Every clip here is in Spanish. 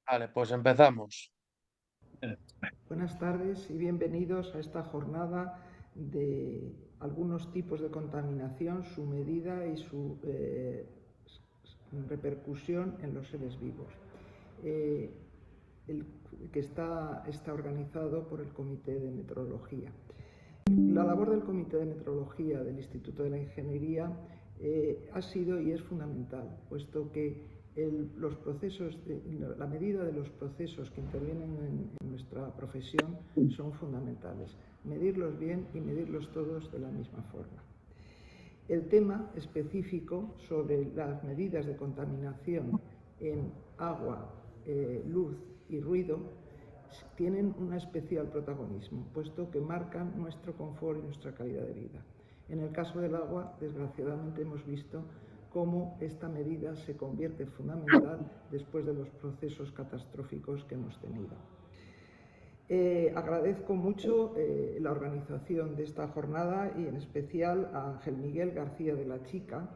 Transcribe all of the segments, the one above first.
Vale, pues empezamos. Buenas tardes y bienvenidos a esta jornada de algunos tipos de contaminación, su medida y su repercusión en los seres vivos, que está organizado por el Comité de Metrología. La labor del Comité de Metrología del Instituto de la Ingeniería ha sido y es fundamental, puesto que la medida de los procesos que intervienen en nuestra profesión son fundamentales. Medirlos bien y medirlos todos de la misma forma. El tema específico sobre las medidas de contaminación en agua, luz y ruido tienen un especial protagonismo, puesto que marcan nuestro confort y nuestra calidad de vida. En el caso del agua, desgraciadamente hemos visto cómo esta medida se convierte fundamental después de los procesos catastróficos que hemos tenido. Agradezco mucho la organización de esta jornada y en especial a Ángel Miguel García de la Chica,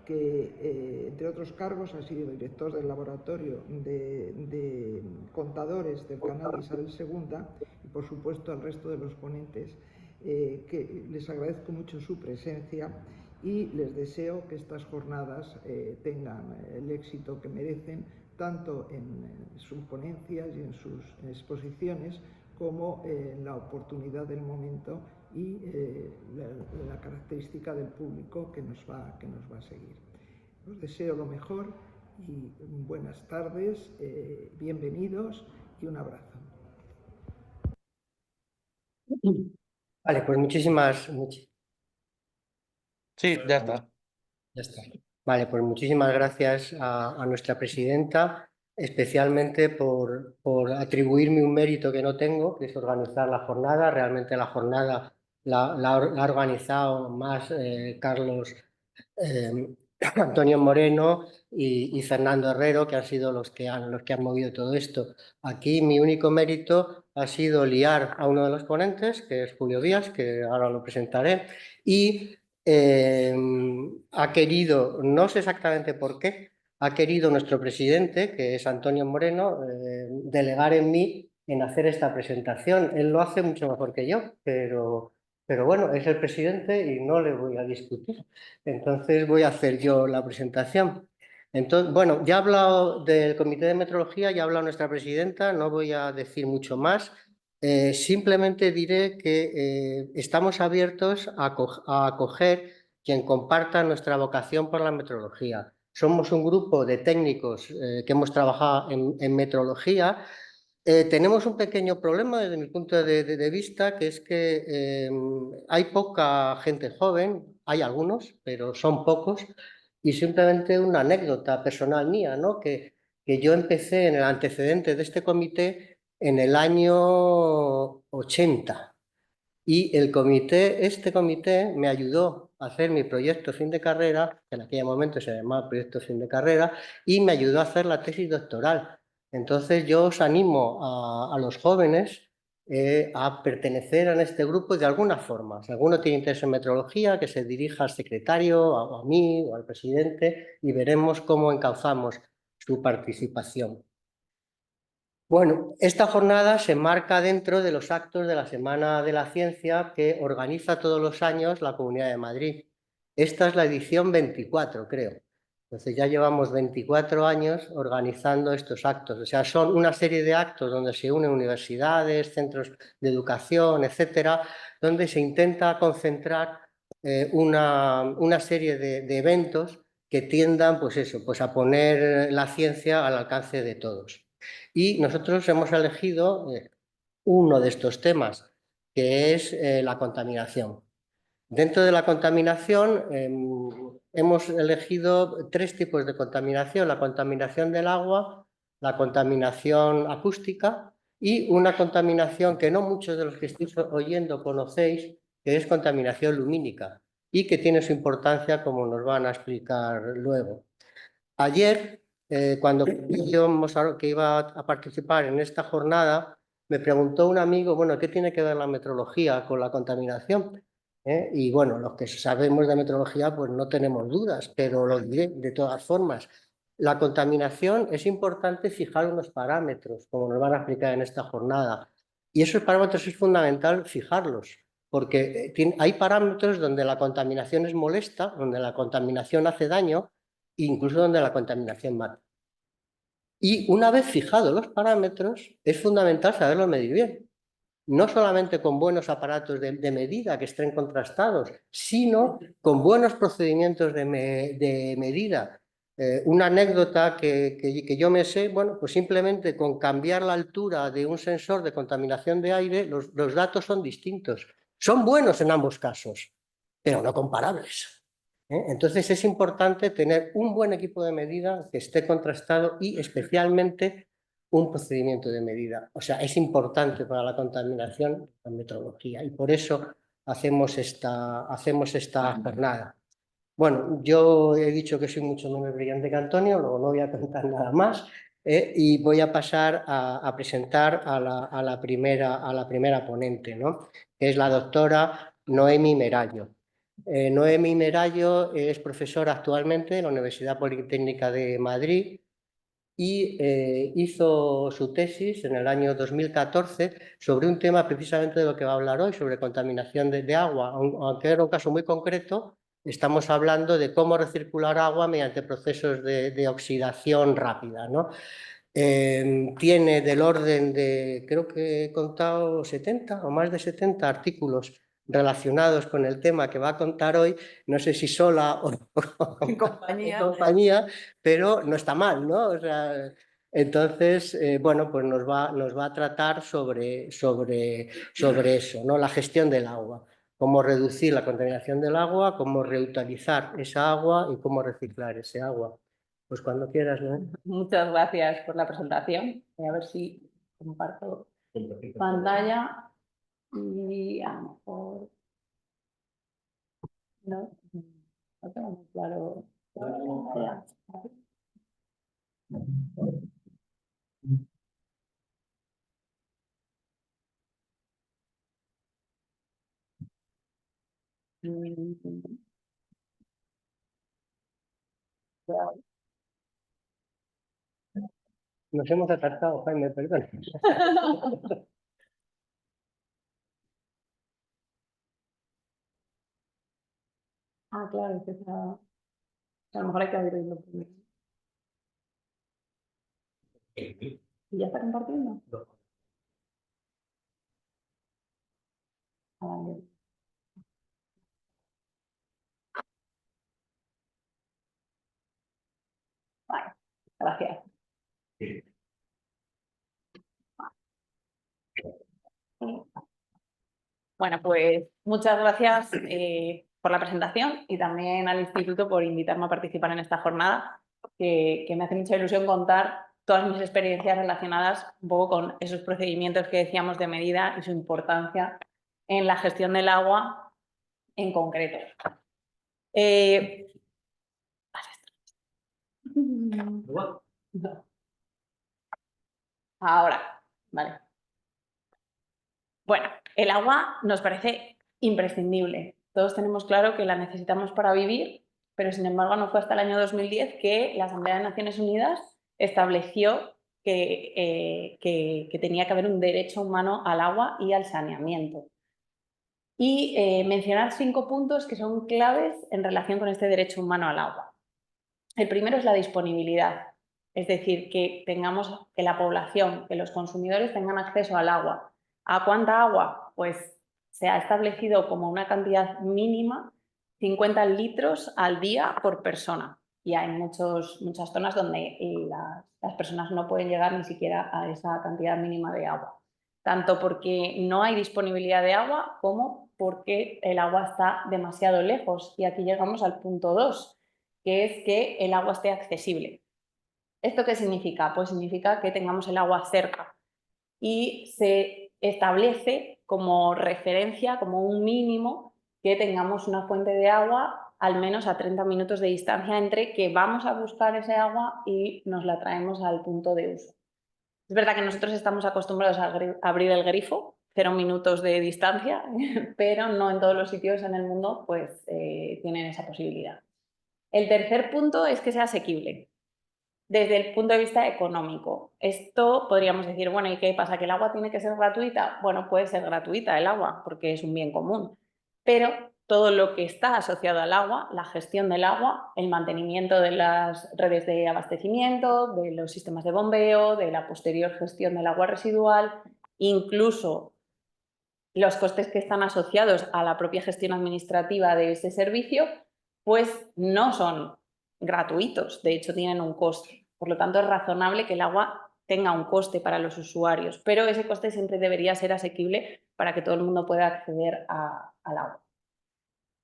que entre otros cargos ha sido director del laboratorio de contadores del canal Isabel II, y por supuesto al resto de los ponentes, que les agradezco mucho su presencia y les deseo que estas jornadas tengan el éxito que merecen, tanto en sus ponencias y en sus exposiciones, como la oportunidad del momento y la característica del público que nos va a seguir. Os deseo lo mejor y buenas tardes, bienvenidos y un abrazo. Vale, pues muchísimas... Sí, ya está. Ya está. Vale, pues muchísimas gracias a nuestra presidenta, especialmente por atribuirme un mérito que no tengo, que es organizar la jornada. Realmente la jornada la ha organizado más Carlos Antonio Moreno y Fernando Herrero, que han sido los que han movido todo esto. Aquí mi único mérito ha sido liar a uno de los ponentes, que es Julio Díaz, que ahora lo presentaré, y ha querido, no sé exactamente por qué, ha querido nuestro presidente, que es Antonio Moreno, delegar en mí en hacer esta presentación. Él lo hace mucho mejor que yo, pero bueno, es el presidente y no le voy a discutir. Entonces voy a hacer yo la presentación. Entonces, bueno, ya ha hablado del Comité de Metrología, ya ha hablado nuestra presidenta, no voy a decir mucho más. Simplemente diré que estamos abiertos a acoger quien comparta nuestra vocación por la metrología. Somos un grupo de técnicos que hemos trabajado en metrología. Tenemos un pequeño problema desde mi punto de vista, que es que hay poca gente joven, hay algunos, pero son pocos, y simplemente una anécdota personal mía, ¿no? Que yo empecé en el antecedente de este comité en el año 80 y este comité me ayudó a hacer mi proyecto fin de carrera, que en aquel momento se llamaba proyecto fin de carrera, y me ayudó a hacer la tesis doctoral. Entonces yo os animo a los jóvenes a pertenecer a este grupo de alguna forma. Si alguno tiene interés en metrología, que se dirija al secretario, a mí o al presidente, y veremos cómo encauzamos su participación. Bueno, esta jornada se marca dentro de los actos de la Semana de la Ciencia que organiza todos los años la Comunidad de Madrid. Esta es la edición 24, creo. Entonces ya llevamos 24 años organizando estos actos. O sea, son una serie de actos donde se unen universidades, centros de educación, etcétera, donde se intenta concentrar una serie de eventos que tiendan, pues eso, pues a poner la ciencia al alcance de todos. Y nosotros hemos elegido uno de estos temas, que es la contaminación. Dentro de la contaminación hemos elegido tres tipos de contaminación: la contaminación del agua, la contaminación acústica y una contaminación que no muchos de los que estáis oyendo conocéis, que es contaminación lumínica y que tiene su importancia, como nos van a explicar luego. Ayer, cuando íbamos que iba a participar en esta jornada, me preguntó un amigo, bueno, ¿qué tiene que ver la metrología con la contaminación? Y bueno, los que sabemos de meteorología pues no tenemos dudas, pero lo diré de todas formas. La contaminación es importante fijar unos parámetros, como nos van a explicar en esta jornada. Y esos parámetros es fundamental fijarlos, porque hay parámetros donde la contaminación es molesta, donde la contaminación hace daño, incluso donde la contaminación mata. Y una vez fijados los parámetros, es fundamental saberlos medir bien. No solamente con buenos aparatos de medida que estén contrastados, sino con buenos procedimientos de medida. Una anécdota que yo me sé, bueno, pues simplemente con cambiar la altura de un sensor de contaminación de aire, los datos son distintos. Son buenos en ambos casos, pero no comparables. Entonces es importante tener un buen equipo de medida que esté contrastado y especialmente un procedimiento de medida. O sea, es importante para la contaminación la metrología y por eso hacemos esta jornada. Bueno, yo he dicho que soy mucho menos brillante que Antonio, luego no voy a contar nada más y voy a pasar a presentar a la primera ponente, ¿no? Que es la doctora Noemi Merallo. Noemi Merallo es profesora actualmente en la Universidad Politécnica de Madrid y hizo su tesis en el año 2014 sobre un tema precisamente de lo que va a hablar hoy, sobre contaminación de agua, aunque era un caso muy concreto. Estamos hablando de cómo recircular agua mediante procesos de oxidación rápida, ¿no? Tiene del orden de, creo que he contado 70 o más de 70 artículos relacionados con el tema que va a contar hoy, no sé si sola o en compañía, pero no está mal, ¿no? O sea, entonces, bueno, pues nos va a tratar sobre eso, ¿no? La gestión del agua, cómo reducir la contaminación del agua, cómo reutilizar esa agua y cómo reciclar ese agua. Pues cuando quieras, ¿no? Muchas gracias por la presentación. Voy a ver si comparto pantalla y a lo mejor no tengo muy claro. Nos hemos atascado, Jaime, perdón. Claro, es que a lo mejor hay que abrirlo primero. ¿Y ya está compartiendo? Vale. Vale, gracias. Bueno, pues muchas gracias por la presentación y también al Instituto por invitarme a participar en esta jornada, que me hace mucha ilusión contar todas mis experiencias relacionadas un poco con esos procedimientos que decíamos de medida y su importancia en la gestión del agua en concreto. Ahora, vale. Bueno, el agua nos parece imprescindible. Todos tenemos claro que la necesitamos para vivir, pero sin embargo no fue hasta el año 2010 que la Asamblea de Naciones Unidas estableció que tenía que haber un derecho humano al agua y al saneamiento. Y mencionar 5 puntos que son claves en relación con este derecho humano al agua. El primero es la disponibilidad, es decir, que la población, que los consumidores tengan acceso al agua. ¿A cuánta agua? Pues se ha establecido como una cantidad mínima 50 litros al día por persona. Y hay muchas zonas donde las personas no pueden llegar ni siquiera a esa cantidad mínima de agua. Tanto porque no hay disponibilidad de agua como porque el agua está demasiado lejos. Y aquí llegamos al punto 2, que es que el agua esté accesible. ¿Esto qué significa? Pues significa que tengamos el agua cerca y se establece como referencia, como un mínimo, que tengamos una fuente de agua al menos a 30 minutos de distancia entre que vamos a buscar ese agua y nos la traemos al punto de uso. Es verdad que nosotros estamos acostumbrados a abrir el grifo 0 minutos de distancia, pero no en todos los sitios en el mundo pues tienen esa posibilidad. El tercer punto es que sea asequible. Desde el punto de vista económico, esto podríamos decir, bueno, ¿y qué pasa? ¿Que el agua tiene que ser gratuita? Bueno, puede ser gratuita el agua, porque es un bien común, pero todo lo que está asociado al agua, la gestión del agua, el mantenimiento de las redes de abastecimiento, de los sistemas de bombeo, de la posterior gestión del agua residual, incluso los costes que están asociados a la propia gestión administrativa de ese servicio, pues no son gratuitos, de hecho tienen un coste. Por lo tanto, es razonable que el agua tenga un coste para los usuarios, pero ese coste siempre debería ser asequible para que todo el mundo pueda acceder al agua.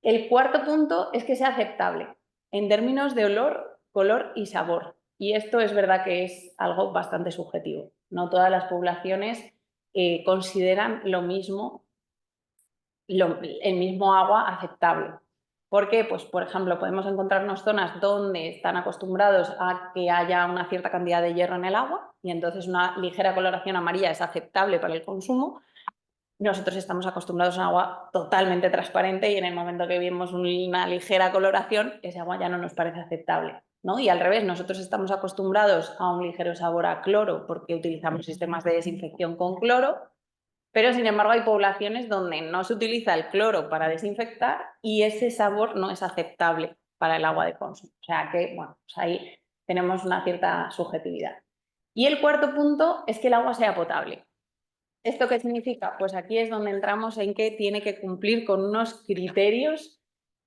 El cuarto punto es que sea aceptable en términos de olor, color y sabor. Y esto es verdad que es algo bastante subjetivo. No todas las poblaciones consideran lo mismo, el mismo agua aceptable. ¿Por qué? Pues, por ejemplo, podemos encontrarnos zonas donde están acostumbrados a que haya una cierta cantidad de hierro en el agua y entonces una ligera coloración amarilla es aceptable para el consumo. Nosotros estamos acostumbrados a un agua totalmente transparente y en el momento que vemos una ligera coloración, ese agua ya no nos parece aceptable, ¿no? Y al revés, nosotros estamos acostumbrados a un ligero sabor a cloro porque utilizamos sistemas de desinfección con cloro, pero sin embargo hay poblaciones donde no se utiliza el cloro para desinfectar y ese sabor no es aceptable para el agua de consumo. O sea que, bueno, pues ahí tenemos una cierta subjetividad. Y el cuarto punto es que el agua sea potable. ¿Esto qué significa? Pues aquí es donde entramos en que tiene que cumplir con unos criterios,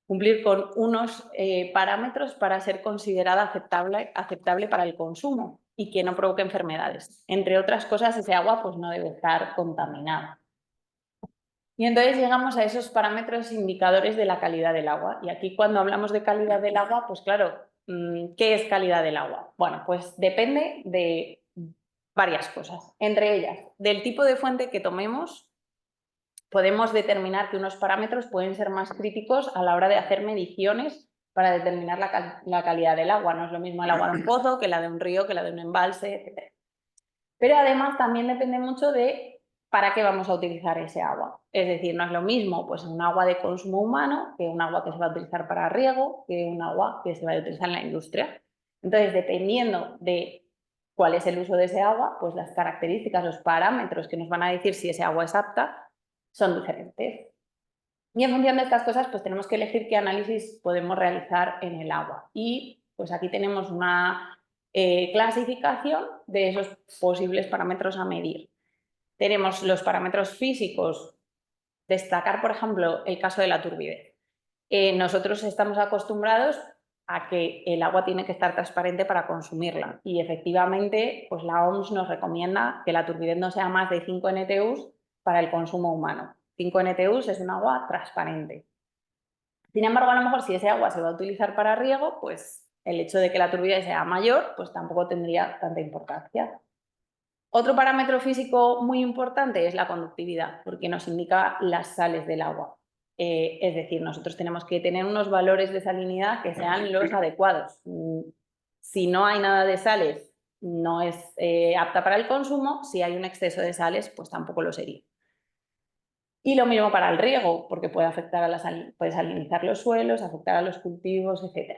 cumplir con unos parámetros para ser considerada aceptable para el consumo y que no provoque enfermedades. Entre otras cosas, ese agua pues, no debe estar contaminada. Y entonces llegamos a esos parámetros indicadores de la calidad del agua. Y aquí cuando hablamos de calidad del agua, pues claro, ¿qué es calidad del agua? Bueno, pues depende de varias cosas. Entre ellas, del tipo de fuente que tomemos, podemos determinar que unos parámetros pueden ser más críticos a la hora de hacer mediciones para determinar la calidad del agua. No es lo mismo el agua de un pozo que la de un río, que la de un embalse, etc. Pero además también depende mucho de para qué vamos a utilizar ese agua. Es decir, no es lo mismo pues, un agua de consumo humano que un agua que se va a utilizar para riego, que un agua que se va a utilizar en la industria. Entonces, dependiendo de cuál es el uso de ese agua, pues las características, los parámetros que nos van a decir si ese agua es apta son diferentes. Y en función de estas cosas, pues tenemos que elegir qué análisis podemos realizar en el agua. Y pues aquí tenemos una clasificación de esos posibles parámetros a medir. Tenemos los parámetros físicos, destacar, por ejemplo, el caso de la turbidez. Nosotros estamos acostumbrados a que el agua tiene que estar transparente para consumirla y efectivamente pues la OMS nos recomienda que la turbidez no sea más de 5 NTUs para el consumo humano. 5 NTUs es un agua transparente. Sin embargo, a lo mejor si ese agua se va a utilizar para riego, pues el hecho de que la turbidez sea mayor, pues tampoco tendría tanta importancia. Otro parámetro físico muy importante es la conductividad, porque nos indica las sales del agua. Es decir, nosotros tenemos que tener unos valores de salinidad que sean los adecuados. Si no hay nada de sales, no es apta para el consumo. Si hay un exceso de sales, pues tampoco lo sería. Y lo mismo para el riego, porque puede afectar puede salinizar los suelos, afectar a los cultivos, etc.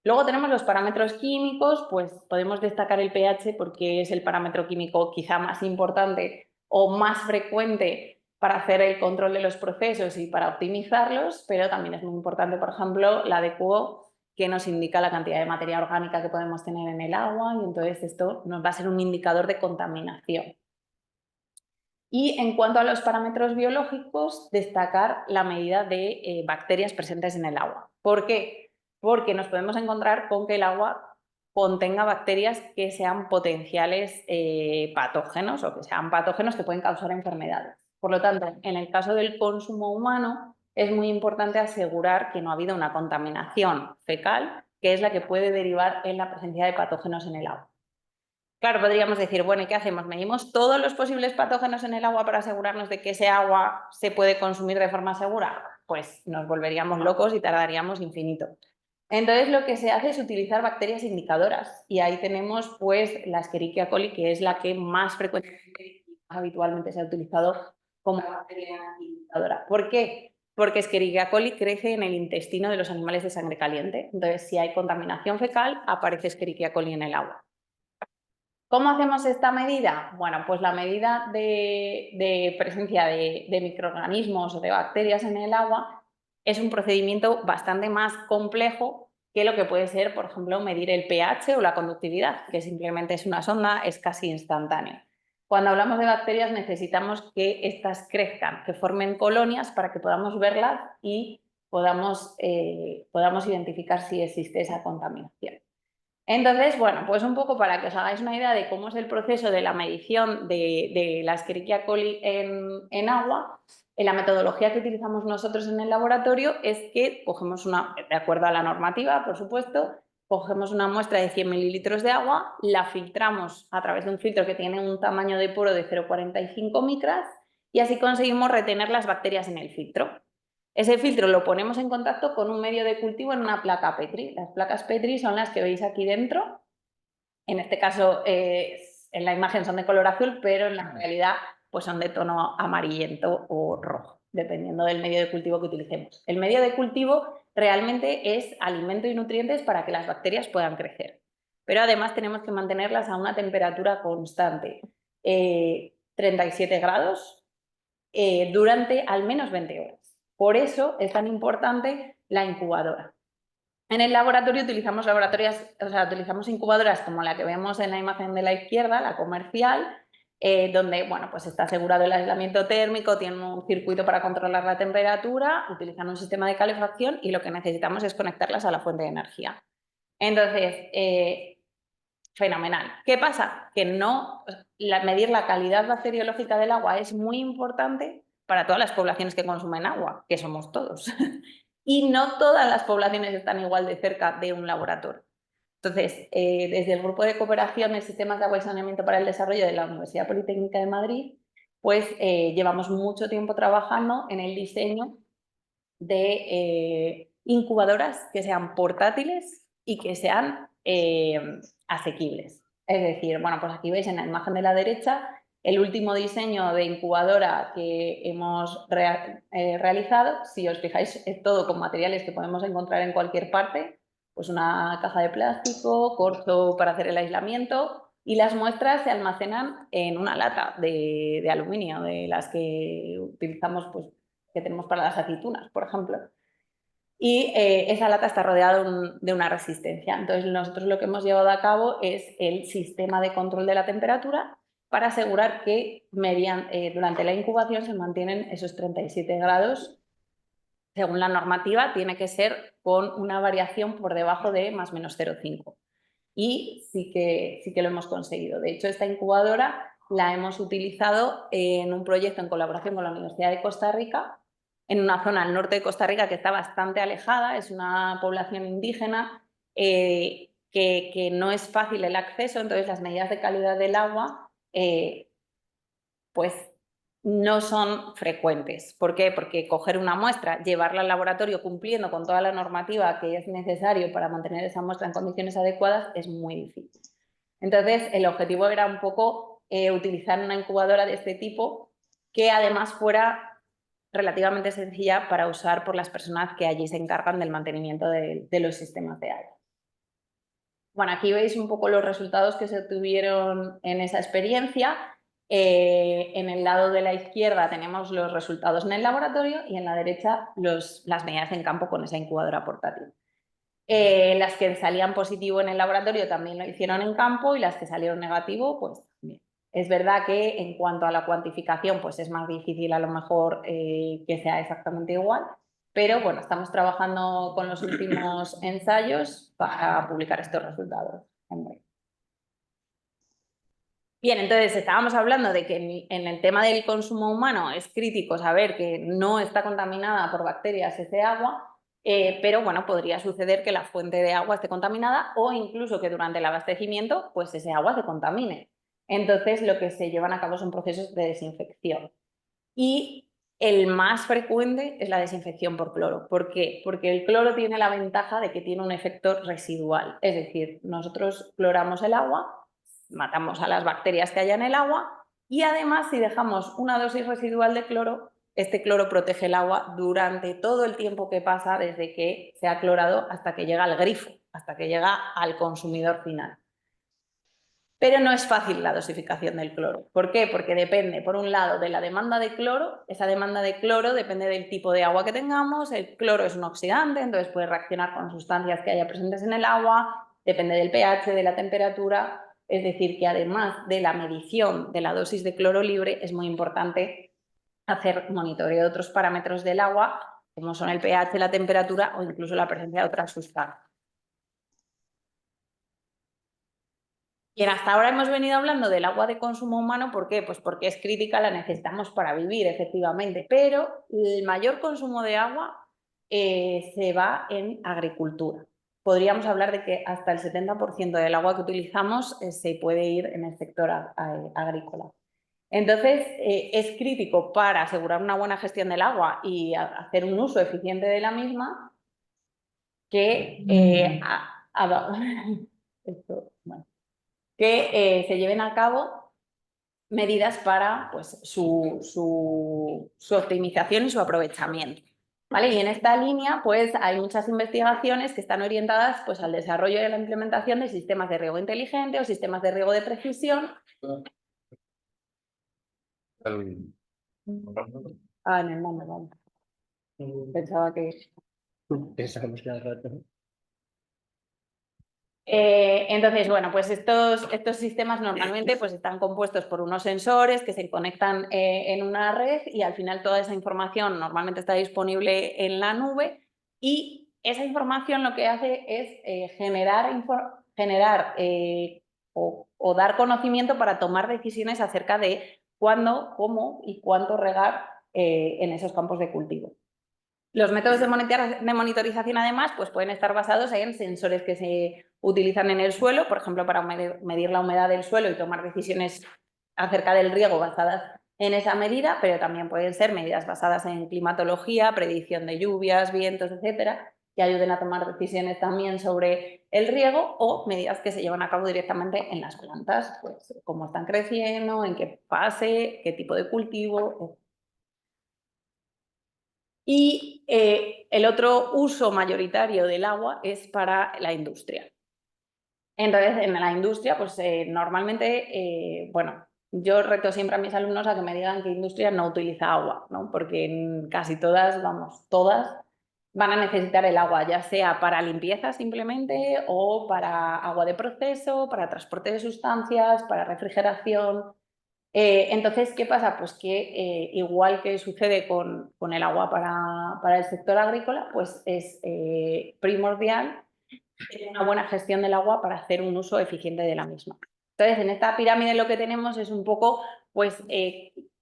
Luego tenemos los parámetros químicos, pues podemos destacar el pH porque es el parámetro químico quizá más importante o más frecuente para hacer el control de los procesos y para optimizarlos, pero también es muy importante, por ejemplo, la de QO, que nos indica la cantidad de materia orgánica que podemos tener en el agua y entonces esto nos va a ser un indicador de contaminación. Y en cuanto a los parámetros biológicos, destacar la medida de bacterias presentes en el agua. ¿Por qué? Porque nos podemos encontrar con que el agua contenga bacterias que sean potenciales patógenos o que sean patógenos que pueden causar enfermedades. Por lo tanto, en el caso del consumo humano, es muy importante asegurar que no ha habido una contaminación fecal, que es la que puede derivar en la presencia de patógenos en el agua. Claro, podríamos decir, bueno, ¿y qué hacemos? ¿Medimos todos los posibles patógenos en el agua para asegurarnos de que ese agua se puede consumir de forma segura? Pues nos volveríamos locos y tardaríamos infinito. Entonces lo que se hace es utilizar bacterias indicadoras y ahí tenemos pues la Escherichia coli, que es la que más frecuentemente y más habitualmente se ha utilizado como bacteria inhibidora. ¿Por qué? Porque Escherichia coli crece en el intestino de los animales de sangre caliente. Entonces, si hay contaminación fecal, aparece Escherichia coli en el agua. ¿Cómo hacemos esta medida? Bueno, pues la medida de presencia de microorganismos o de bacterias en el agua es un procedimiento bastante más complejo que lo que puede ser, por ejemplo, medir el pH o la conductividad, que simplemente es una sonda, es casi instantáneo. Cuando hablamos de bacterias necesitamos que éstas crezcan, que formen colonias para que podamos verlas y podamos identificar si existe esa contaminación. Entonces, bueno, pues un poco para que os hagáis una idea de cómo es el proceso de la medición de la Escherichia coli en agua, la metodología que utilizamos nosotros en el laboratorio es que cogemos de acuerdo a la normativa, por supuesto, cogemos una muestra de 100 mililitros de agua, la filtramos a través de un filtro que tiene un tamaño de poro de 0,45 micras y así conseguimos retener las bacterias en el filtro. Ese filtro lo ponemos en contacto con un medio de cultivo en una placa Petri. Las placas Petri son las que veis aquí dentro. En este caso, en la imagen son de color azul, pero en la realidad pues son de tono amarillento o rojo, dependiendo del medio de cultivo que utilicemos. El medio de cultivo realmente es alimento y nutrientes para que las bacterias puedan crecer. Pero además tenemos que mantenerlas a una temperatura constante, 37 grados, durante al menos 20 horas. Por eso es tan importante la incubadora. En el laboratorio utilizamos incubadoras como la que vemos en la imagen de la izquierda, la comercial, donde bueno, pues está asegurado el aislamiento térmico, tiene un circuito para controlar la temperatura, utilizan un sistema de calefacción y lo que necesitamos es conectarlas a la fuente de energía. Entonces, fenomenal. ¿Qué pasa? Que medir la calidad bacteriológica del agua es muy importante para todas las poblaciones que consumen agua, que somos todos. Y no todas las poblaciones están igual de cerca de un laboratorio. Entonces, desde el Grupo de Cooperación en Sistemas de Agua y Saneamiento para el Desarrollo de la Universidad Politécnica de Madrid, pues llevamos mucho tiempo trabajando en el diseño de incubadoras que sean portátiles y que sean asequibles. Es decir, bueno, pues aquí veis en la imagen de la derecha el último diseño de incubadora que hemos realizado. Si os fijáis, es todo con materiales que podemos encontrar en cualquier parte, pues una caja de plástico, corcho para hacer el aislamiento, y las muestras se almacenan en una lata de aluminio, de las que utilizamos, pues, que tenemos para las aceitunas, por ejemplo. Y esa lata está rodeada de una resistencia. Entonces, nosotros lo que hemos llevado a cabo es el sistema de control de la temperatura para asegurar que durante la incubación se mantienen esos 37 grados. Según la normativa, tiene que ser con una variación por debajo de más o menos 0,5. Y sí que lo hemos conseguido. De hecho, esta incubadora la hemos utilizado en un proyecto en colaboración con la Universidad de Costa Rica, en una zona al norte de Costa Rica que está bastante alejada, es una población indígena que no es fácil el acceso, entonces las medidas de calidad del agua pues no son frecuentes. ¿Por qué? Porque coger una muestra, llevarla al laboratorio cumpliendo con toda la normativa que es necesario para mantener esa muestra en condiciones adecuadas es muy difícil. Entonces, el objetivo era un poco utilizar una incubadora de este tipo que además fuera relativamente sencilla para usar por las personas que allí se encargan del mantenimiento de los sistemas de agua. Bueno, aquí veis un poco los resultados que se obtuvieron en esa experiencia. En el lado de la izquierda tenemos los resultados en el laboratorio y en la derecha las medidas en campo con esa incubadora portátil. Las que salían positivo en el laboratorio también lo hicieron en campo y las que salieron negativo, pues también. Es verdad que en cuanto a la cuantificación, pues es más difícil a lo mejor que sea exactamente igual, pero bueno, estamos trabajando con los últimos ensayos para publicar estos resultados en breve. Bien, entonces estábamos hablando de que en el tema del consumo humano es crítico saber que no está contaminada por bacterias ese agua, pero bueno, podría suceder que la fuente de agua esté contaminada o incluso que durante el abastecimiento pues ese agua se contamine. Entonces lo que se llevan a cabo son procesos de desinfección. Y el más frecuente es la desinfección por cloro. ¿Por qué? Porque el cloro tiene la ventaja de que tiene un efecto residual. Es decir, nosotros cloramos el agua, matamos a las bacterias que haya en el agua Y además, si dejamos una dosis residual de cloro, este cloro protege el agua durante todo el tiempo que pasa desde que se ha clorado hasta que llega al grifo, hasta que llega al consumidor final. Pero no es fácil la dosificación del cloro. ¿Por qué? Porque depende, por un lado, de la demanda de cloro. Esa demanda de cloro depende del tipo de agua que tengamos. El cloro es un oxidante, entonces puede reaccionar con sustancias que haya presentes en el agua. Depende del pH, de la temperatura. Es decir, que además de la medición de la dosis de cloro libre, es muy importante hacer monitoreo de otros parámetros del agua, como son el pH, la temperatura o incluso la presencia de otras sustancias. Bien, hasta ahora hemos venido hablando del agua de consumo humano, ¿por qué? Pues porque es crítica, la necesitamos para vivir, efectivamente, pero el mayor consumo de agua se va en agricultura. Podríamos hablar de que hasta el 70% del agua que utilizamos se puede ir en el sector agrícola. Entonces, es crítico para asegurar una buena gestión del agua y hacer un uso eficiente de la misma que esto, bueno, que se lleven a cabo medidas para pues, su optimización y su aprovechamiento. ¿Vale? Y en esta línea pues, hay muchas investigaciones que están orientadas pues, al desarrollo y a la implementación de sistemas de riego inteligente o sistemas de riego de precisión. Ah, en el nombre, vale. Pensaba que... Pensamos que al rato. Entonces, bueno, pues estos sistemas normalmente pues, están compuestos por unos sensores que se conectan en una red y al final toda esa información normalmente está disponible en la nube y esa información lo que hace es generar o dar conocimiento para tomar decisiones acerca de cuándo, cómo y cuánto regar en esos campos de cultivo. Los métodos de monitorización, además, pues pueden estar basados en sensores que se utilizan en el suelo, por ejemplo, para medir la humedad del suelo y tomar decisiones acerca del riego basadas en esa medida, pero también pueden ser medidas basadas en climatología, predicción de lluvias, vientos, etcétera, que ayuden a tomar decisiones también sobre el riego o medidas que se llevan a cabo directamente en las plantas, pues cómo están creciendo, en qué fase, qué tipo de cultivo, etc. Y el otro uso mayoritario del agua es para la industria. Entonces, en la industria, pues normalmente, bueno, yo reto siempre a mis alumnos a que me digan que industria no utiliza agua, ¿no? Porque en casi todas, vamos, todas van a necesitar el agua, ya sea para limpieza simplemente o para agua de proceso, para transporte de sustancias, para refrigeración. Entonces, ¿qué pasa? Pues que igual que sucede con el agua para el sector agrícola, pues es primordial tener una buena gestión del agua para hacer un uso eficiente de la misma. Entonces, en esta pirámide lo que tenemos es un poco, pues,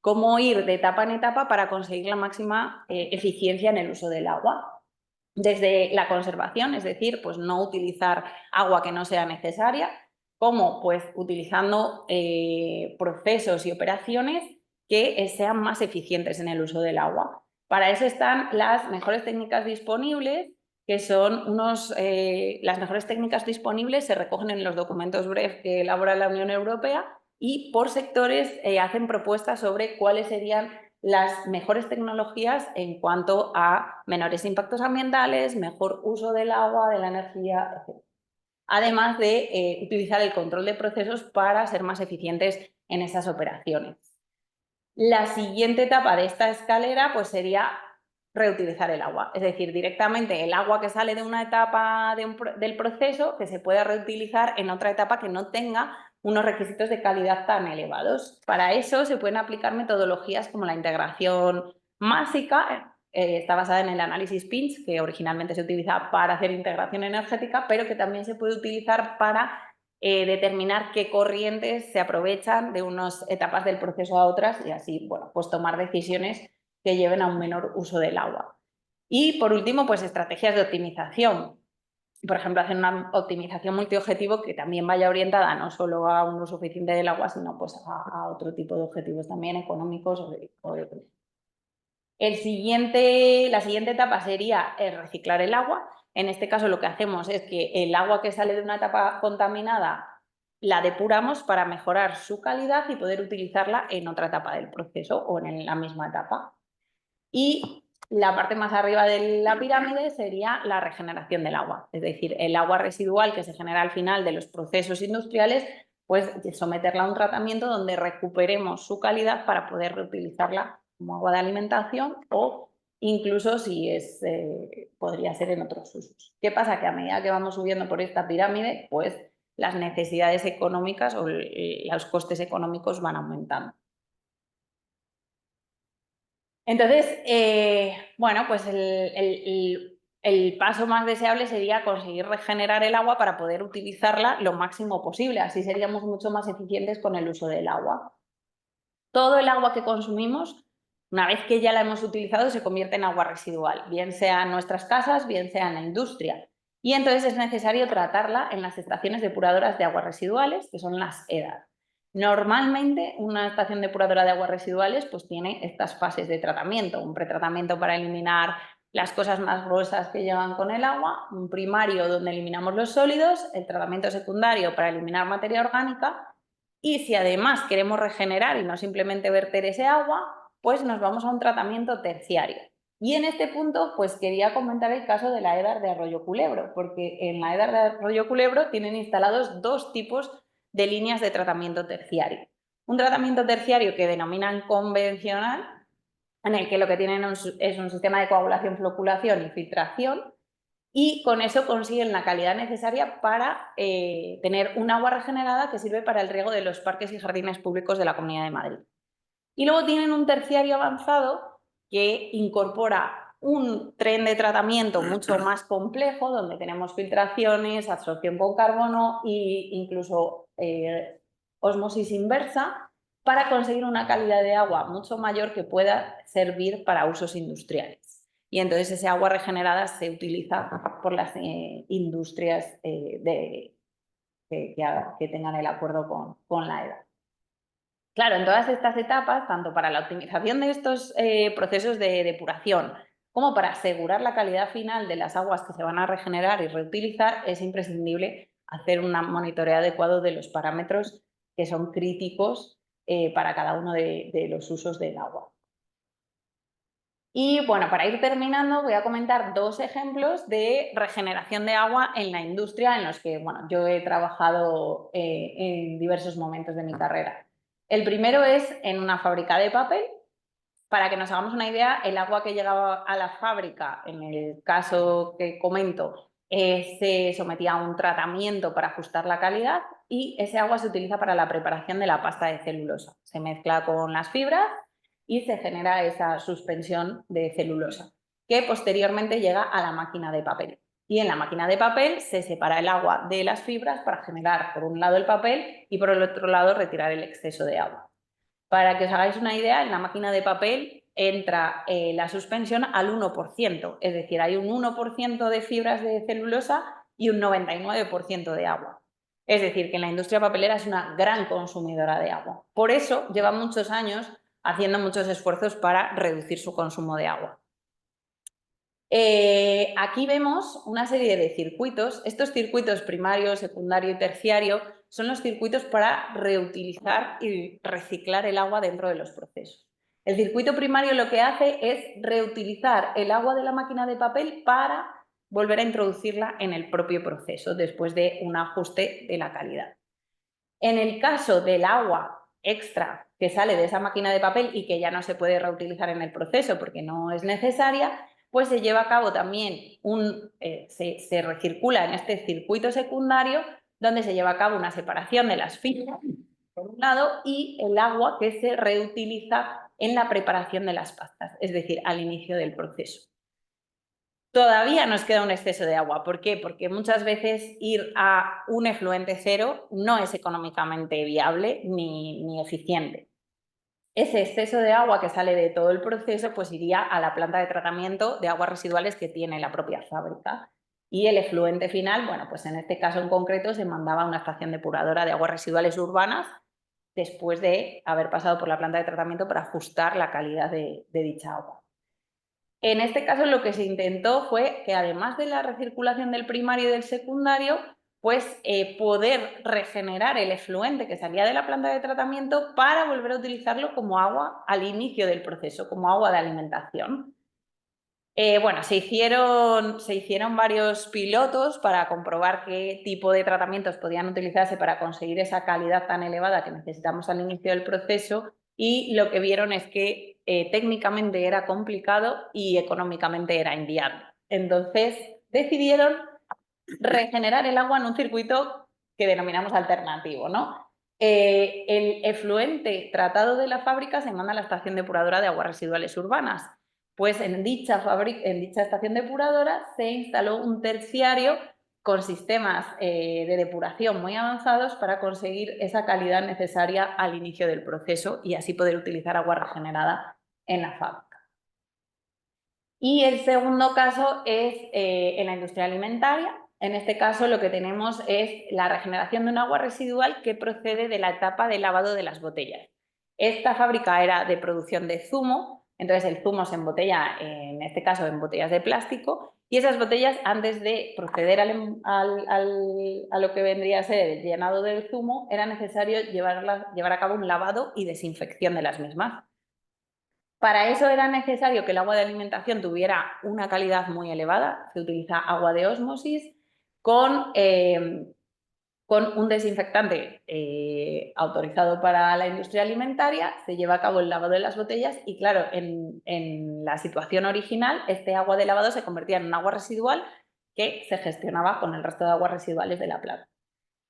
cómo ir de etapa en etapa para conseguir la máxima eficiencia en el uso del agua. Desde la conservación, es decir, pues no utilizar agua que no sea necesaria, como pues utilizando procesos y operaciones que sean más eficientes en el uso del agua. Para eso están las mejores técnicas disponibles, que son las mejores técnicas disponibles se recogen en los documentos BREF que elabora la Unión Europea y por sectores hacen propuestas sobre cuáles serían las mejores tecnologías en cuanto a menores impactos ambientales, mejor uso del agua, de la energía, etc. Además de utilizar el control de procesos para ser más eficientes en esas operaciones. La siguiente etapa de esta escalera pues, sería reutilizar el agua, es decir, directamente el agua que sale de una etapa del proceso que se pueda reutilizar en otra etapa que no tenga unos requisitos de calidad tan elevados. Para eso se pueden aplicar metodologías como la integración másica, está basada en el análisis PINCH, que originalmente se utiliza para hacer integración energética, pero que también se puede utilizar para determinar qué corrientes se aprovechan de unas etapas del proceso a otras y así, bueno, pues tomar decisiones que lleven a un menor uso del agua. Y por último, pues estrategias de optimización. Por ejemplo, hacer una optimización multiobjetivo que también vaya orientada no solo a un uso eficiente del agua, sino pues a otro tipo de objetivos también económicos o de... La siguiente etapa sería reciclar el agua. En este caso lo que hacemos es que el agua que sale de una etapa contaminada la depuramos para mejorar su calidad y poder utilizarla en otra etapa del proceso o en la misma etapa. Y la parte más arriba de la pirámide sería la regeneración del agua, es decir, el agua residual que se genera al final de los procesos industriales, pues someterla a un tratamiento donde recuperemos su calidad para poder reutilizarla como agua de alimentación o incluso si podría ser en otros usos. ¿Qué pasa? Que a medida que vamos subiendo por esta pirámide, pues las necesidades económicas o los costes económicos van aumentando. Entonces, bueno, pues el paso más deseable sería conseguir regenerar el agua para poder utilizarla lo máximo posible. Así seríamos mucho más eficientes con el uso del agua. Todo el agua que consumimos, una vez que ya la hemos utilizado, se convierte en agua residual, bien sea en nuestras casas, bien sea en la industria. Y entonces es necesario tratarla en las estaciones depuradoras de aguas residuales, que son las EDAR. Normalmente una estación depuradora de aguas residuales pues tiene estas fases de tratamiento, un pretratamiento para eliminar las cosas más gruesas que llevan con el agua, un primario donde eliminamos los sólidos, el tratamiento secundario para eliminar materia orgánica y si además queremos regenerar y no simplemente verter ese agua, pues nos vamos a un tratamiento terciario. Y en este punto pues quería comentar el caso de la EDAR de Arroyo Culebro, porque en la EDAR de Arroyo Culebro tienen instalados dos tipos de líneas de tratamiento terciario. Un tratamiento terciario que denominan convencional, en el que lo que tienen es un sistema de coagulación, floculación y filtración, y con eso consiguen la calidad necesaria para tener un agua regenerada que sirve para el riego de los parques y jardines públicos de la Comunidad de Madrid. Y luego tienen un terciario avanzado que incorpora un tren de tratamiento mucho más complejo, donde tenemos filtraciones, absorción con carbono e incluso ósmosis inversa, para conseguir una calidad de agua mucho mayor que pueda servir para usos industriales. Y entonces ese agua regenerada se utiliza por las industrias que tengan el acuerdo con la EDA. Claro, en todas estas etapas, tanto para la optimización de estos procesos de depuración como para asegurar la calidad final de las aguas que se van a regenerar y reutilizar, es imprescindible hacer un monitoreo adecuado de los parámetros que son críticos para cada uno de los usos del agua. Y bueno, para ir terminando voy a comentar dos ejemplos de regeneración de agua en la industria en los que bueno, yo he trabajado en diversos momentos de mi carrera. El primero es en una fábrica de papel. Para que nos hagamos una idea, el agua que llegaba a la fábrica, en el caso que comento, se sometía a un tratamiento para ajustar la calidad y ese agua se utiliza para la preparación de la pasta de celulosa. Se mezcla con las fibras y se genera esa suspensión de celulosa, que posteriormente llega a la máquina de papel. Y en la máquina de papel se separa el agua de las fibras para generar, por un lado, el papel y por el otro lado, retirar el exceso de agua. Para que os hagáis una idea, en la máquina de papel entra la suspensión al 1%, es decir, hay un 1% de fibras de celulosa y un 99% de agua. Es decir, que la industria papelera es una gran consumidora de agua. Por eso lleva muchos años haciendo muchos esfuerzos para reducir su consumo de agua. Aquí vemos una serie de circuitos. Estos circuitos primario, secundario y terciario son los circuitos para reutilizar y reciclar el agua dentro de los procesos. El circuito primario lo que hace es reutilizar el agua de la máquina de papel para volver a introducirla en el propio proceso después de un ajuste de la calidad. En el caso del agua extra que sale de esa máquina de papel y que ya no se puede reutilizar en el proceso porque no es necesaria, pues se lleva a cabo también se recircula en este circuito secundario donde se lleva a cabo una separación de las fibras, por un lado, y el agua que se reutiliza en la preparación de las pastas, es decir, al inicio del proceso. Todavía nos queda un exceso de agua. ¿Por qué? Porque muchas veces ir a un efluente cero no es económicamente viable ni eficiente. Ese exceso de agua que sale de todo el proceso pues iría a la planta de tratamiento de aguas residuales que tiene la propia fábrica. Y el efluente final, bueno, pues en este caso en concreto se mandaba a una estación depuradora de aguas residuales urbanas después de haber pasado por la planta de tratamiento para ajustar la calidad de dicha agua. En este caso lo que se intentó fue que además de la recirculación del primario y del secundario, pues poder regenerar el efluente que salía de la planta de tratamiento para volver a utilizarlo como agua al inicio del proceso, como agua de alimentación. Bueno, se hicieron varios pilotos para comprobar qué tipo de tratamientos podían utilizarse para conseguir esa calidad tan elevada que necesitamos al inicio del proceso, y lo que vieron es que técnicamente era complicado y económicamente era inviable. Entonces decidieron regenerar el agua en un circuito que denominamos alternativo, ¿no? El efluente tratado de la fábrica se manda a la estación depuradora de aguas residuales urbanas. Pues en dicha estación depuradora se instaló un terciario con sistemas de depuración muy avanzados para conseguir esa calidad necesaria al inicio del proceso y así poder utilizar agua regenerada en la fábrica. Y el segundo caso es en la industria alimentaria. En este caso lo que tenemos es la regeneración de un agua residual que procede de la etapa de lavado de las botellas. Esta fábrica era de producción de zumo, entonces el zumo se embotella, en este caso en botellas de plástico, y esas botellas, antes de proceder a lo que vendría a ser el llenado del zumo, era necesario llevar a cabo un lavado y desinfección de las mismas. Para eso era necesario que el agua de alimentación tuviera una calidad muy elevada. Se utiliza agua de ósmosis con un desinfectante autorizado para la industria alimentaria. Se lleva a cabo el lavado de las botellas y, claro, en la situación original, este agua de lavado se convertía en un agua residual que se gestionaba con el resto de aguas residuales de la planta.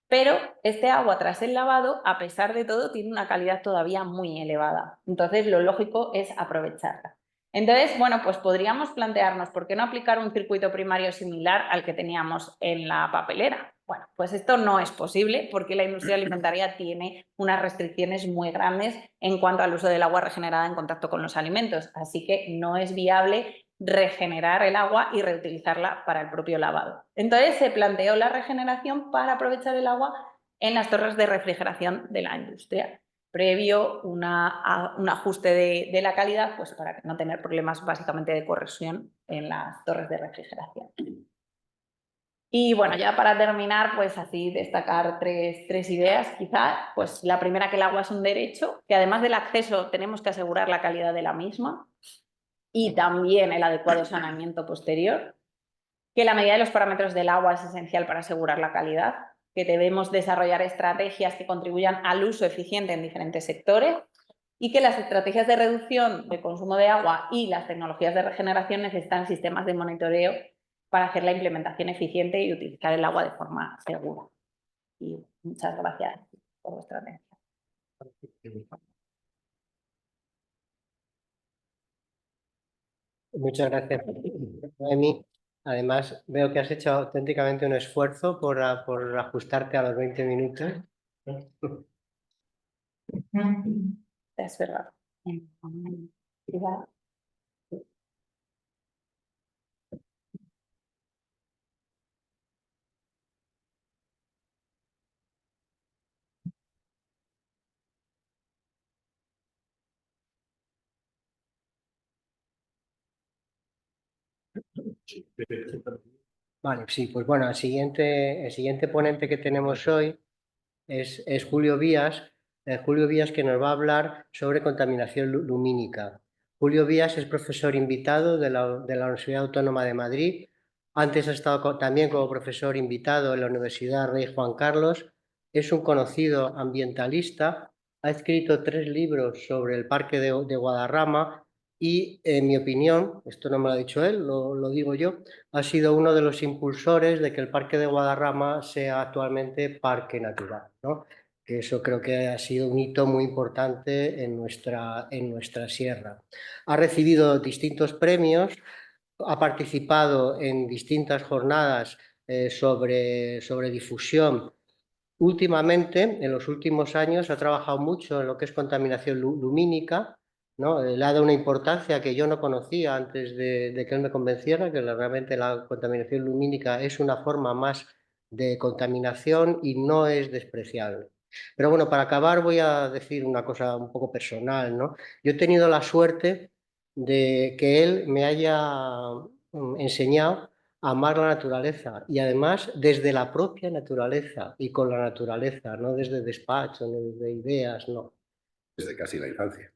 Pero este agua, tras el lavado, a pesar de todo, tiene una calidad todavía muy elevada. Entonces, lo lógico es aprovecharla. Entonces, bueno, pues podríamos plantearnos por qué no aplicar un circuito primario similar al que teníamos en la papelera. Bueno, pues esto no es posible porque la industria alimentaria tiene unas restricciones muy grandes en cuanto al uso del agua regenerada en contacto con los alimentos. Así que no es viable regenerar el agua y reutilizarla para el propio lavado. Entonces se planteó la regeneración para aprovechar el agua en las torres de refrigeración de la industria, previo un ajuste de la calidad, pues para no tener problemas básicamente de corrosión en las torres de refrigeración. Y bueno, ya para terminar, pues así destacar tres ideas quizá. Pues la primera, que el agua es un derecho, que además del acceso tenemos que asegurar la calidad de la misma y también el adecuado saneamiento posterior, que la medida de los parámetros del agua es esencial para asegurar la calidad, que debemos desarrollar estrategias que contribuyan al uso eficiente en diferentes sectores y que las estrategias de reducción de consumo de agua y las tecnologías de regeneración necesitan sistemas de monitoreo para hacer la implementación eficiente y utilizar el agua de forma segura. Y muchas gracias por vuestra atención. Muchas gracias, Noemi. Además, veo que has hecho auténticamente un esfuerzo por ajustarte a los 20 minutos. Es verdad. Vale, sí, pues bueno, el siguiente ponente que tenemos hoy es Julio Vías. Julio Vías, que nos va a hablar sobre contaminación lumínica. Julio Vías es profesor invitado de la Universidad Autónoma de Madrid. Antes ha estado también como profesor invitado en la Universidad Rey Juan Carlos. Es un conocido ambientalista. Ha escrito 3 libros sobre el Parque de Guadarrama y, en mi opinión, esto no me lo ha dicho él, lo digo yo, ha sido uno de los impulsores de que el Parque de Guadarrama sea actualmente parque natural, ¿no? Que eso creo que ha sido un hito muy importante en nuestra sierra. Ha recibido distintos premios, ha participado en distintas jornadas sobre difusión. Últimamente, en los últimos años, ha trabajado mucho en lo que es contaminación lumínica, ¿no? Le ha dado una importancia que yo no conocía antes de que él me convenciera, que realmente la contaminación lumínica es una forma más de contaminación y no es despreciable. Pero bueno, para acabar voy a decir una cosa un poco personal, ¿no? Yo he tenido la suerte de que él me haya enseñado amar la naturaleza y además desde la propia naturaleza y con la naturaleza, no desde despacho, no desde ideas, no. Desde casi la infancia.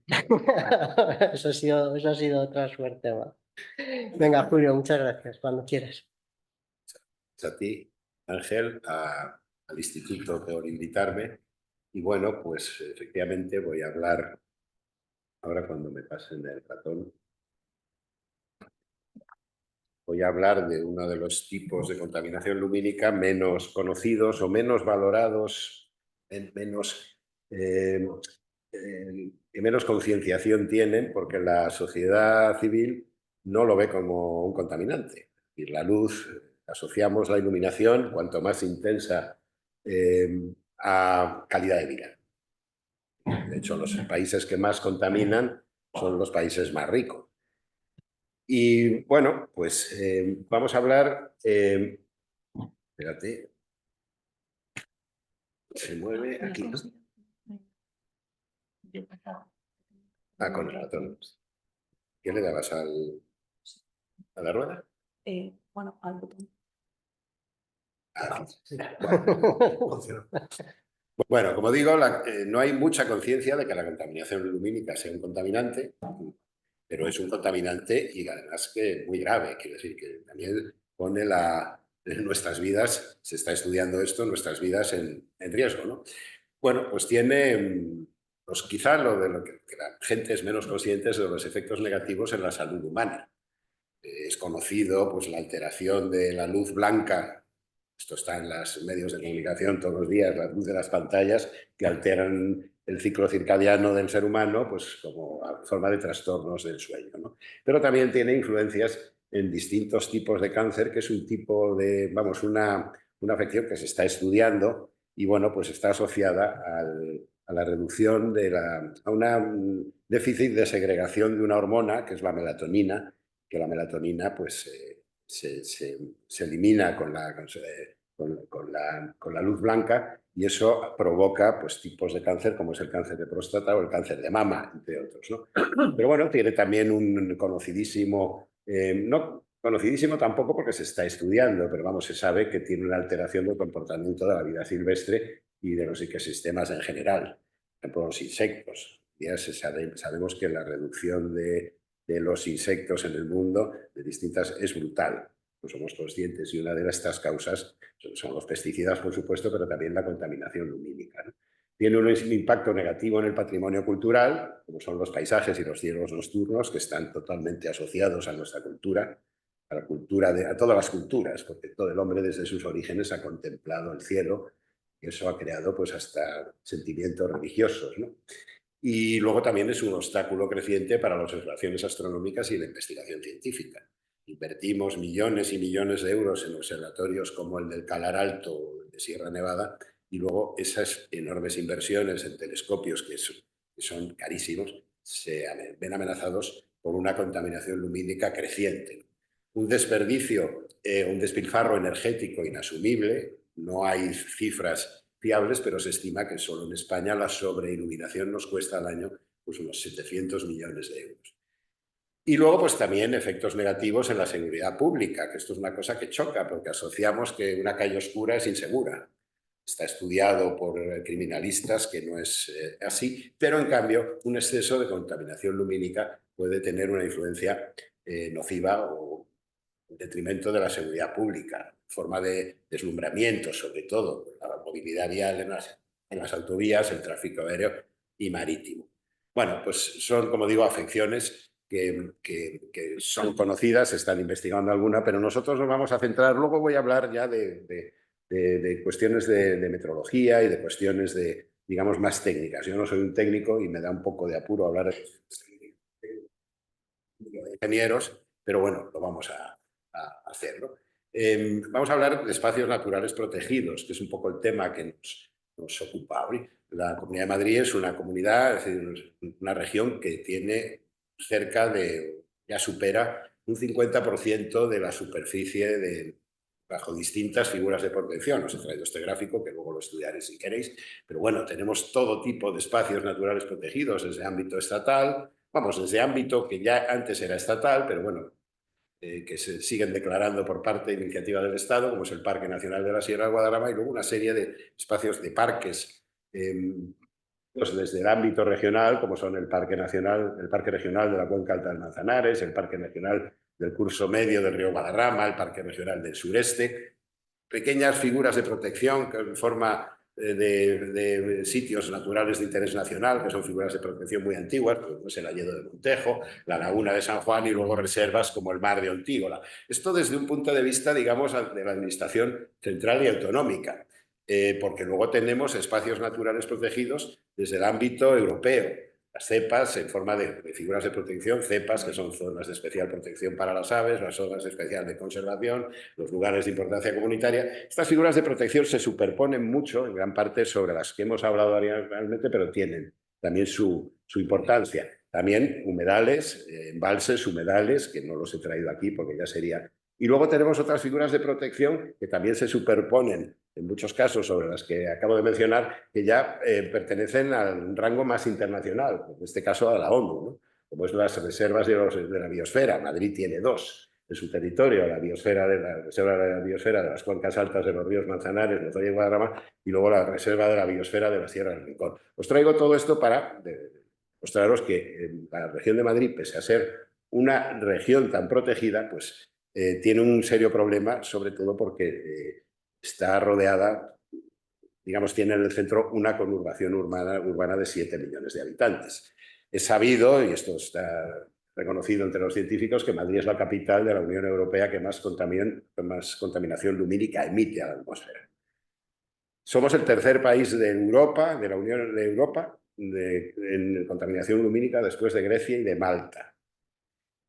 Eso ha sido otra suerte más. Venga, Julio, muchas gracias, cuando quieras. A ti, Ángel, al instituto por invitarme. Y bueno, pues efectivamente voy a hablar, ahora cuando me pasen el ratón, voy a hablar de uno de los tipos de contaminación lumínica menos conocidos o menos valorados, que menos concienciación tienen, porque la sociedad civil no lo ve como un contaminante. Y la luz, asociamos la iluminación, cuanto más intensa, a calidad de vida. De hecho, los países que más contaminan son los países más ricos. Y bueno, pues vamos a hablar... espérate. Se mueve aquí, ¿no? Con el ratón. ¿Qué le dabas a la rueda? Bueno, al botón. Funcionó. Bueno, como digo, no hay mucha conciencia de que la contaminación lumínica sea un contaminante, pero es un contaminante y además que muy grave. Quiero decir que también pone en nuestras vidas, se está estudiando esto, nuestras vidas en riesgo, ¿no? Bueno, pues tiene, pues quizá lo que la gente es menos consciente es de los efectos negativos en la salud humana. Es conocido pues la alteración de la luz blanca. Esto está en los medios de comunicación todos los días, la luz de las pantallas, que alteran el ciclo circadiano del ser humano, pues como forma de trastornos del sueño, ¿no? Pero también tiene influencias en distintos tipos de cáncer, que es un tipo de, vamos, una afección que se está estudiando y, bueno, pues está asociada a la reducción a un déficit de segregación de una hormona, que es la melatonina, que la melatonina, pues, se elimina con la luz blanca y eso provoca pues, tipos de cáncer como es el cáncer de próstata o el cáncer de mama, entre otros, ¿no? Pero bueno, tiene también un conocidísimo, no conocidísimo tampoco porque se está estudiando, pero vamos, se sabe que tiene una alteración del comportamiento de la vida silvestre y de los ecosistemas en general. Por ejemplo, los insectos. Ya sabemos que la reducción de los insectos en el mundo de distintas es brutal. No somos conscientes y una de estas causas son los pesticidas, por supuesto, pero también la contaminación lumínica, ¿no? Tiene un impacto negativo en el patrimonio cultural, como son los paisajes y los cielos nocturnos, que están totalmente asociados a nuestra cultura, a todas las culturas, porque todo el hombre desde sus orígenes ha contemplado el cielo y eso ha creado pues hasta sentimientos religiosos, ¿no? Y luego también es un obstáculo creciente para las observaciones astronómicas y la investigación científica. Invertimos millones y millones de euros en observatorios como el del Calar Alto o el de Sierra Nevada y luego esas enormes inversiones en telescopios que son carísimos se ven amenazados por una contaminación lumínica creciente. Un desperdicio, un despilfarro energético inasumible. No hay cifras fiables, pero se estima que solo en España la sobreiluminación nos cuesta al año pues, unos 700 millones de euros. Y luego, pues también efectos negativos en la seguridad pública, que esto es una cosa que choca, porque asociamos que una calle oscura es insegura. Está estudiado por criminalistas que no es así, pero en cambio un exceso de contaminación lumínica puede tener una influencia nociva o en detrimento de la seguridad pública, forma de deslumbramiento, sobre todo la movilidad vial en las autovías, el tráfico aéreo y marítimo. Bueno, pues son, como digo, afecciones que son conocidas, se están investigando alguna, pero nosotros nos vamos a centrar, luego voy a hablar ya de cuestiones de metrología y de cuestiones digamos, más técnicas. Yo no soy un técnico y me da un poco de apuro hablar de ingenieros, pero bueno, lo vamos a hacerlo. Vamos a hablar de espacios naturales protegidos, que es un poco el tema que nos ocupa hoy. La Comunidad de Madrid es una comunidad, es decir, una región que tiene ya supera un 50% de la superficie bajo distintas figuras de protección. Os he traído este gráfico, que luego lo estudiaré si queréis, pero bueno, tenemos todo tipo de espacios naturales protegidos desde ámbito estatal, vamos, desde ámbito que ya antes era estatal, pero bueno, que se siguen declarando por parte de iniciativa del Estado, como es el Parque Nacional de la Sierra de Guadarrama, y luego una serie de espacios de parques, pues desde el ámbito regional, como son el Parque Regional de la Cuenca Alta del Manzanares, el Parque Regional del Curso Medio del Río Guadarrama, el Parque Regional del Sureste, pequeñas figuras de protección en forma de sitios naturales de interés nacional, que son figuras de protección muy antiguas, como es el Hayedo de Montejo, la Laguna de San Juan y luego reservas como el Mar de Ontígola. Esto desde un punto de vista, digamos, de la administración central y autonómica, porque luego tenemos espacios naturales protegidos desde el ámbito europeo. Las cepas en forma de figuras de protección, cepas que son zonas de especial protección para las aves, las zonas especial de conservación, los lugares de importancia comunitaria. Estas figuras de protección se superponen mucho, en gran parte, sobre las que hemos hablado realmente, pero tienen también su importancia. También humedales, embalses, humedales, que no los he traído aquí porque ya sería... Y luego tenemos otras figuras de protección que también se superponen, en muchos casos sobre las que acabo de mencionar, que ya pertenecen al rango más internacional, en este caso a la ONU, ¿no? Como es las reservas de la biosfera. Madrid tiene dos en su territorio, la reserva de la biosfera de las cuencas altas de los ríos Manzanares, Lozoya y Guadarrama, y luego la reserva de la biosfera de la Sierra del Rincón. Os traigo todo esto para mostraros que la región de Madrid, pese a ser una región tan protegida, pues tiene un serio problema, sobre todo porque está rodeada, digamos, tiene en el centro una conurbación urbana de 7 millones de habitantes. Es sabido, y esto está reconocido entre los científicos, que Madrid es la capital de la Unión Europea que más contaminación lumínica emite a la atmósfera. Somos el tercer país de Europa, de la Unión de Europa, en contaminación lumínica después de Grecia y de Malta.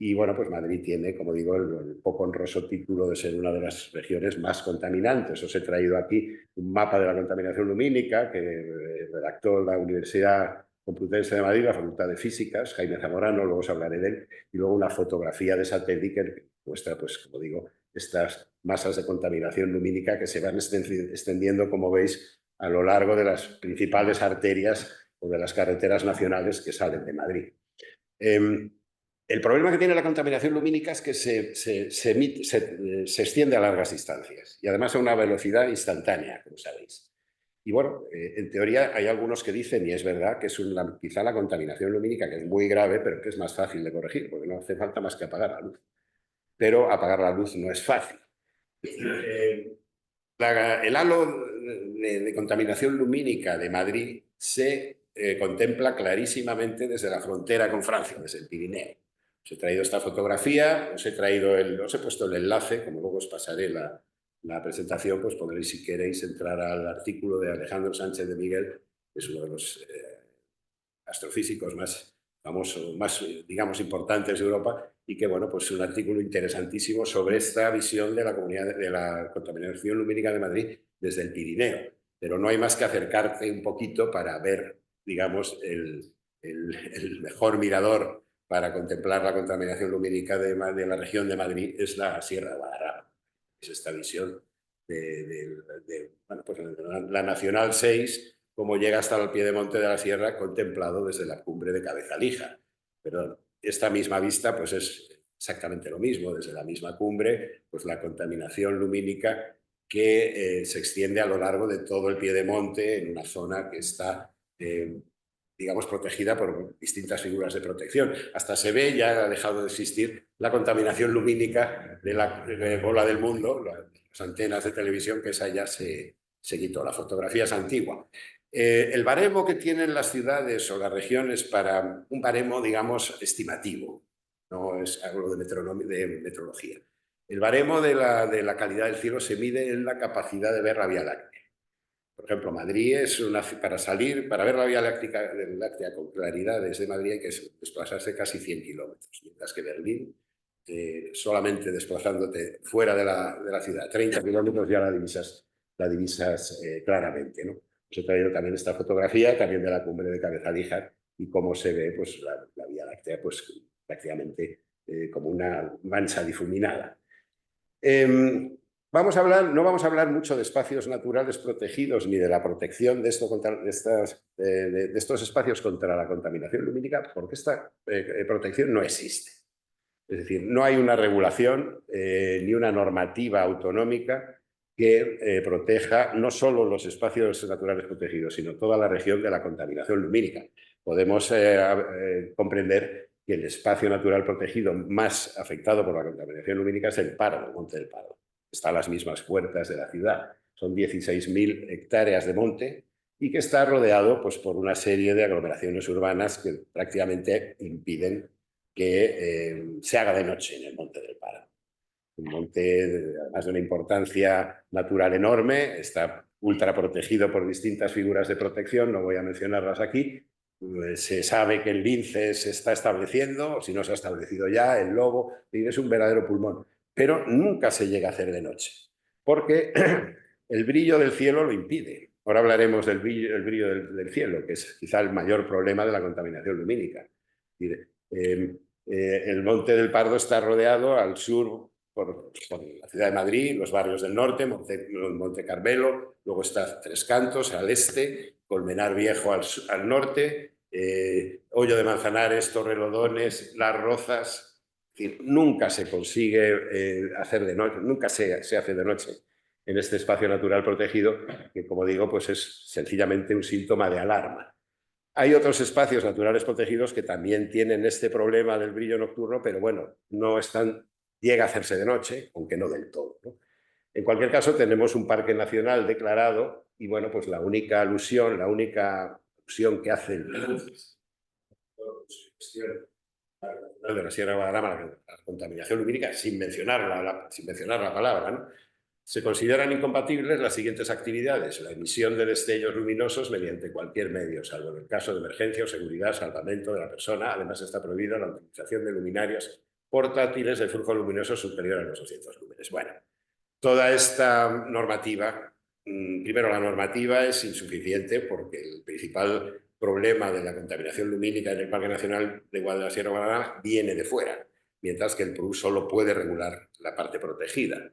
Y bueno, pues Madrid tiene, como digo, el poco honroso título de ser una de las regiones más contaminantes. Os he traído aquí un mapa de la contaminación lumínica que redactó la Universidad Complutense de Madrid, la Facultad de Físicas, Jaime Zamorano, luego os hablaré de él, y luego una fotografía de satélite que muestra, pues como digo, estas masas de contaminación lumínica que se van extendiendo, como veis, a lo largo de las principales arterias o de las carreteras nacionales que salen de Madrid. El problema que tiene la contaminación lumínica es que se extiende a largas distancias y además a una velocidad instantánea, como sabéis. Y bueno, en teoría hay algunos que dicen, y es verdad, que es quizá la contaminación lumínica, que es muy grave, pero que es más fácil de corregir, porque no hace falta más que apagar la luz. Pero apagar la luz no es fácil. El halo de contaminación lumínica de Madrid se contempla clarísimamente desde la frontera con Francia, desde el Pirineo. Os he traído esta fotografía, os he puesto el enlace, como luego os pasaré la presentación, pues podréis, si queréis, entrar al artículo de Alejandro Sánchez de Miguel, que es uno de los astrofísicos más famosos, más, digamos, importantes de Europa, y que, bueno, pues es un artículo interesantísimo sobre esta visión de la comunidad de la contaminación lumínica de Madrid desde el Pirineo. Pero no hay más que acercarte un poquito para ver, digamos, el mejor mirador para contemplar la contaminación lumínica de la región de Madrid es la Sierra de Guadarrama. Es esta visión bueno, pues la Nacional 6, como llega hasta el piedemonte de la sierra, contemplado desde la cumbre de Cabezalija. Pero esta misma vista pues es exactamente lo mismo, desde la misma cumbre, pues la contaminación lumínica que se extiende a lo largo de todo el piedemonte en una zona que está digamos, protegida por distintas figuras de protección. Hasta se ve, ya ha dejado de existir, la contaminación lumínica de la bola del mundo, las antenas de televisión, que esa ya se quitó. La fotografía es antigua. El baremo que tienen las ciudades o las regiones para un baremo, digamos, estimativo, no es algo de metrología. El baremo de la calidad del cielo se mide en la capacidad de ver la Vía Láctea. Por ejemplo, Madrid es para ver la Vía Láctea con claridad desde Madrid hay que desplazarse casi 100 kilómetros, mientras que Berlín, solamente desplazándote fuera de la ciudad, 30 kilómetros ya la divisas claramente, ¿no? Os he traído también esta fotografía, también de la cumbre de Cabezalíjar, y cómo se ve pues, la Vía Láctea pues, prácticamente como una mancha difuminada. No vamos a hablar mucho de espacios naturales protegidos ni de la protección de estos espacios contra la contaminación lumínica, porque esta protección no existe. Es decir, no hay una regulación ni una normativa autonómica que proteja no solo los espacios naturales protegidos, sino toda la región de la contaminación lumínica. Podemos comprender que el espacio natural protegido más afectado por la contaminación lumínica es el Pardo, el Monte del Pardo. Está a las mismas puertas de la ciudad. Son 16.000 hectáreas de monte y que está rodeado pues, por una serie de aglomeraciones urbanas que prácticamente impiden que se haga de noche en el Monte del Pardo. Un monte, además de una importancia natural enorme, está ultra protegido por distintas figuras de protección, no voy a mencionarlas aquí. Se sabe que el lince se está estableciendo, o si no se ha establecido ya, el lobo, y es un verdadero pulmón. Pero nunca se llega a hacer de noche, porque el brillo del cielo lo impide. Ahora hablaremos del brillo del cielo, que es quizá el mayor problema de la contaminación lumínica. El Monte del Pardo está rodeado al sur por la ciudad de Madrid, los barrios del norte, Monte Carmelo, luego está Tres Cantos al este, Colmenar Viejo al norte, Hoyo de Manzanares, Torrelodones, Las Rozas. Es decir, nunca se consigue hacer de noche, nunca se hace de noche en este espacio natural protegido, que como digo, pues es sencillamente un síntoma de alarma. Hay otros espacios naturales protegidos que también tienen este problema del brillo nocturno, pero bueno, llega a hacerse de noche, aunque no del todo, ¿no? En cualquier caso, tenemos un parque nacional declarado y bueno, pues la única alusión que hace el de la Sierra de Guadarrama, la contaminación lumínica, sin mencionar la palabra, ¿no? Se consideran incompatibles las siguientes actividades: la emisión de destellos luminosos mediante cualquier medio, salvo en el caso de emergencia o seguridad, salvamento de la persona. Además, está prohibida la utilización de luminarias portátiles de flujo luminoso superior a los 200 lúmenes. Bueno, toda esta normativa, primero, la normativa es insuficiente porque el principal problema de la contaminación lumínica en el Parque Nacional de la Sierra de Guadarrama viene de fuera, mientras que el PRU solo puede regular la parte protegida.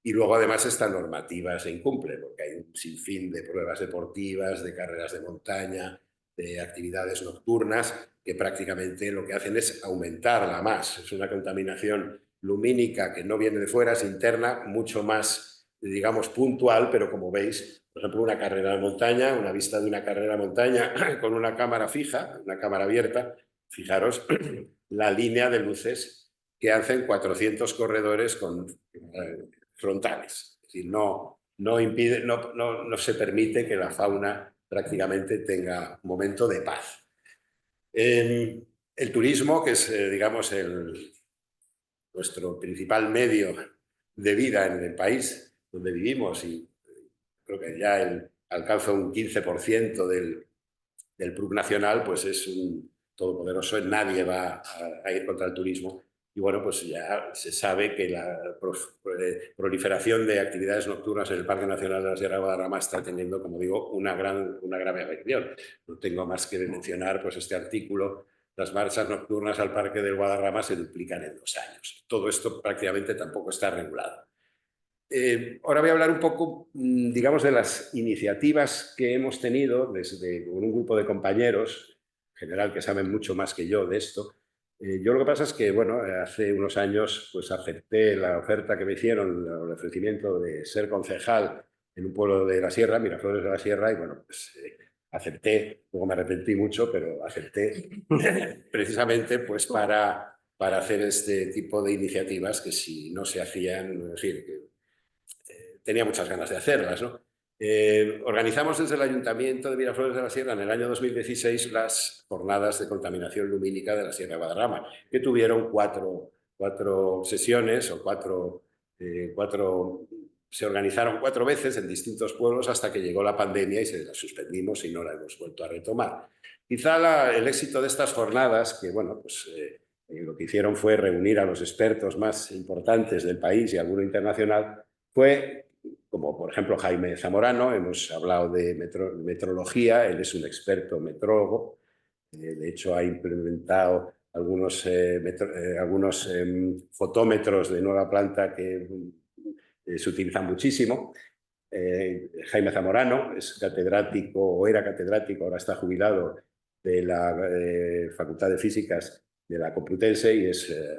Y luego, además, esta normativa se incumple porque hay un sinfín de pruebas deportivas, de carreras de montaña, de actividades nocturnas, que prácticamente lo que hacen es aumentarla más. Es una contaminación lumínica que no viene de fuera, es interna, mucho más, digamos, puntual, pero como veis, por ejemplo, una carrera de montaña, una vista de una carrera de montaña con una cámara fija, una cámara abierta, fijaros la línea de luces que hacen 400 corredores con frontales. Es decir, no se permite que la fauna prácticamente tenga un momento de paz. El turismo, que es, digamos, nuestro principal medio de vida en el país donde vivimos, y creo que ya alcanza un 15% del PRUC nacional, pues es un todopoderoso, nadie va a ir contra el turismo. Y bueno, pues ya se sabe que la proliferación de actividades nocturnas en el Parque Nacional de la Sierra de Guadarrama está teniendo, como digo, una grave afección. No tengo más que mencionar pues este artículo: las marchas nocturnas al Parque del Guadarrama se duplican en 2 años. Todo esto prácticamente tampoco está regulado. Ahora voy a hablar un poco, digamos, de las iniciativas que hemos tenido con un grupo de compañeros, en general, que saben mucho más que yo de esto. Yo lo que pasa es que, bueno, hace unos años pues acepté la oferta que me hicieron, el ofrecimiento de ser concejal en un pueblo de la Sierra, Miraflores de la Sierra, y bueno, pues acepté, luego me arrepentí mucho, pero acepté precisamente pues para hacer este tipo de iniciativas que si no se hacían, es decir, que tenía muchas ganas de hacerlas, ¿no? Organizamos desde el Ayuntamiento de Miraflores de la Sierra en el año 2016 las jornadas de contaminación lumínica de la Sierra de Guadarrama, que tuvieron cuatro sesiones o se organizaron 4 veces en distintos pueblos hasta que llegó la pandemia y se las suspendimos y no la hemos vuelto a retomar. Quizá el éxito de estas jornadas, que bueno, pues lo que hicieron fue reunir a los expertos más importantes del país y alguno internacional, fue, como por ejemplo Jaime Zamorano, hemos hablado de metrología, él es un experto metrólogo, de hecho ha implementado algunos fotómetros de nueva planta que se utilizan muchísimo. Jaime Zamorano es catedrático, o era catedrático, ahora está jubilado, de la Facultad de Físicas la Complutense y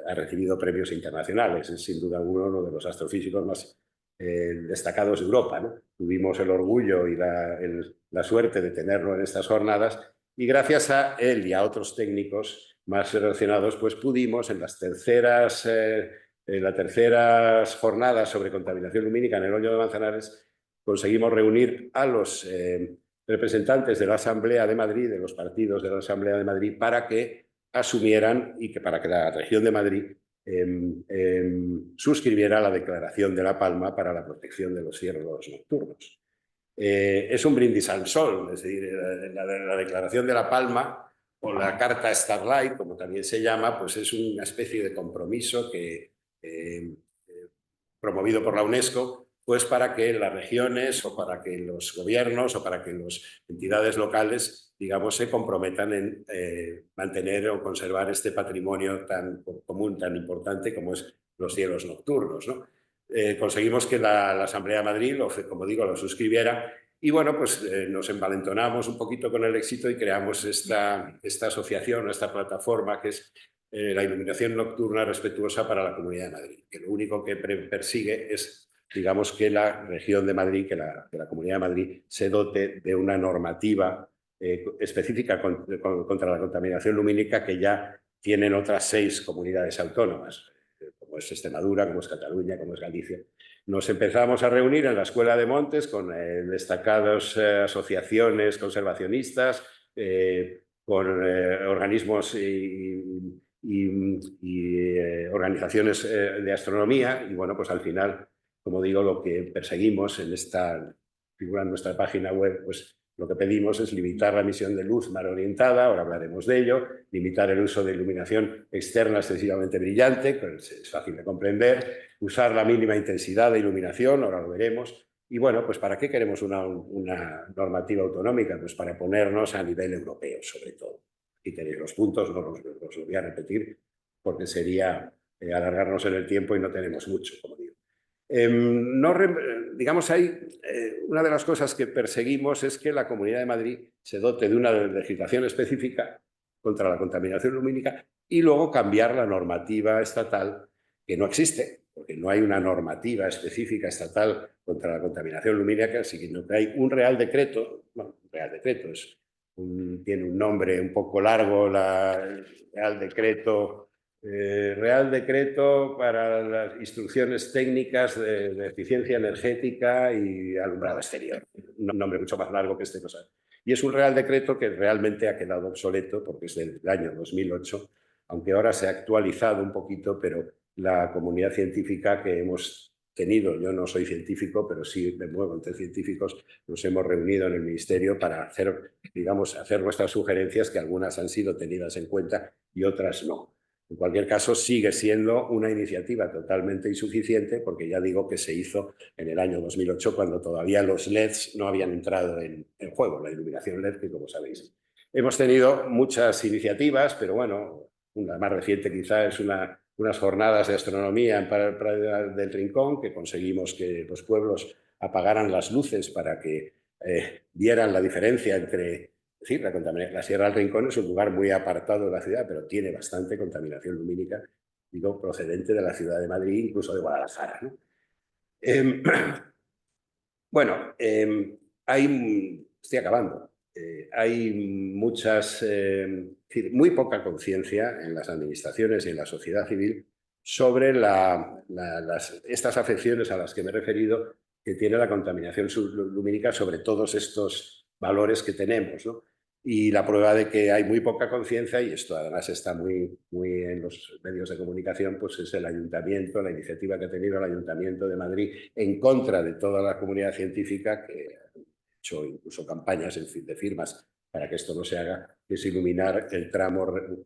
ha recibido premios internacionales. Es sin duda uno de los astrofísicos más destacados de Europa, ¿no? Tuvimos el orgullo y la suerte de tenerlo en estas jornadas y gracias a él y a otros técnicos más relacionados, pues pudimos en las terceras jornadas sobre contaminación lumínica en el Hoyo de Manzanares, conseguimos reunir a los representantes de la Asamblea de Madrid, de los partidos de la Asamblea de Madrid, para que asumieran y para que la región de Madrid suscribiera la Declaración de La Palma para la protección de los cielos nocturnos. Es un brindis al sol, es decir, la Declaración de La Palma o la Carta Starlight, como también se llama, pues es una especie de compromiso promovido por la UNESCO, pues para que las regiones o para que los gobiernos o para que las entidades locales, digamos, se comprometan en mantener o conservar este patrimonio tan común, tan importante como es los cielos nocturnos, ¿no? Conseguimos que la Asamblea de Madrid, como digo, lo suscribiera y bueno, pues nos envalentonamos un poquito con el éxito y creamos esta asociación, esta plataforma que es la iluminación nocturna respetuosa para la Comunidad de Madrid, que lo único que persigue es, digamos, que la región de Madrid, que la Comunidad de Madrid se dote de una normativa específica contra la contaminación lumínica que ya tienen otras 6 comunidades autónomas, como es Extremadura, como es Cataluña, como es Galicia. Nos empezamos a reunir en la Escuela de Montes con destacadas asociaciones conservacionistas, con organismos y organizaciones de astronomía y bueno, pues al final, como digo, lo que perseguimos en esta figura en nuestra página web, pues lo que pedimos es limitar la emisión de luz mal orientada, ahora hablaremos de ello, limitar el uso de iluminación externa excesivamente brillante, que es fácil de comprender, usar la mínima intensidad de iluminación, ahora lo veremos, y bueno, pues ¿para qué queremos una normativa autonómica? Pues para ponernos a nivel europeo, sobre todo. Y tenéis los puntos, no los voy a repetir, porque sería alargarnos en el tiempo y no tenemos mucho, como digo. Digamos, una de las cosas que perseguimos es que la Comunidad de Madrid se dote de una legislación específica contra la contaminación lumínica y luego cambiar la normativa estatal, que no existe, porque no hay una normativa específica estatal contra la contaminación lumínica, sino que hay un Real Decreto, bueno, un Real Decreto tiene un nombre un poco largo, el Real Decreto para las instrucciones técnicas de eficiencia energética y alumbrado exterior. Un nombre mucho más largo que este cosa. Y es un Real Decreto que realmente ha quedado obsoleto porque es del año 2008, aunque ahora se ha actualizado un poquito, pero la comunidad científica que hemos tenido, yo no soy científico, pero sí me muevo entre científicos, nos hemos reunido en el Ministerio para hacer nuestras sugerencias, que algunas han sido tenidas en cuenta y otras no. En cualquier caso, sigue siendo una iniciativa totalmente insuficiente porque ya digo que se hizo en el año 2008 cuando todavía los LEDs no habían entrado en juego, la iluminación LED, que como sabéis. Hemos tenido muchas iniciativas, pero bueno, una más reciente quizá es unas jornadas de astronomía en Praia del Rincón, que conseguimos que los pueblos apagaran las luces para que vieran la diferencia entre... Es decir, la Sierra del Rincón es un lugar muy apartado de la ciudad, pero tiene bastante contaminación lumínica, digo, procedente de la ciudad de Madrid, incluso de Guadalajara, ¿no? Bueno, estoy acabando. Hay muy poca conciencia en las administraciones y en la sociedad civil sobre estas afecciones a las que me he referido que tiene la contaminación lumínica sobre todos estos valores que tenemos, ¿no? Y la prueba de que hay muy poca conciencia, y esto además está muy en los medios de comunicación, pues es el ayuntamiento, la iniciativa que ha tenido el Ayuntamiento de Madrid en contra de toda la comunidad científica, que ha hecho incluso campañas de firmas para que esto no se haga, que es iluminar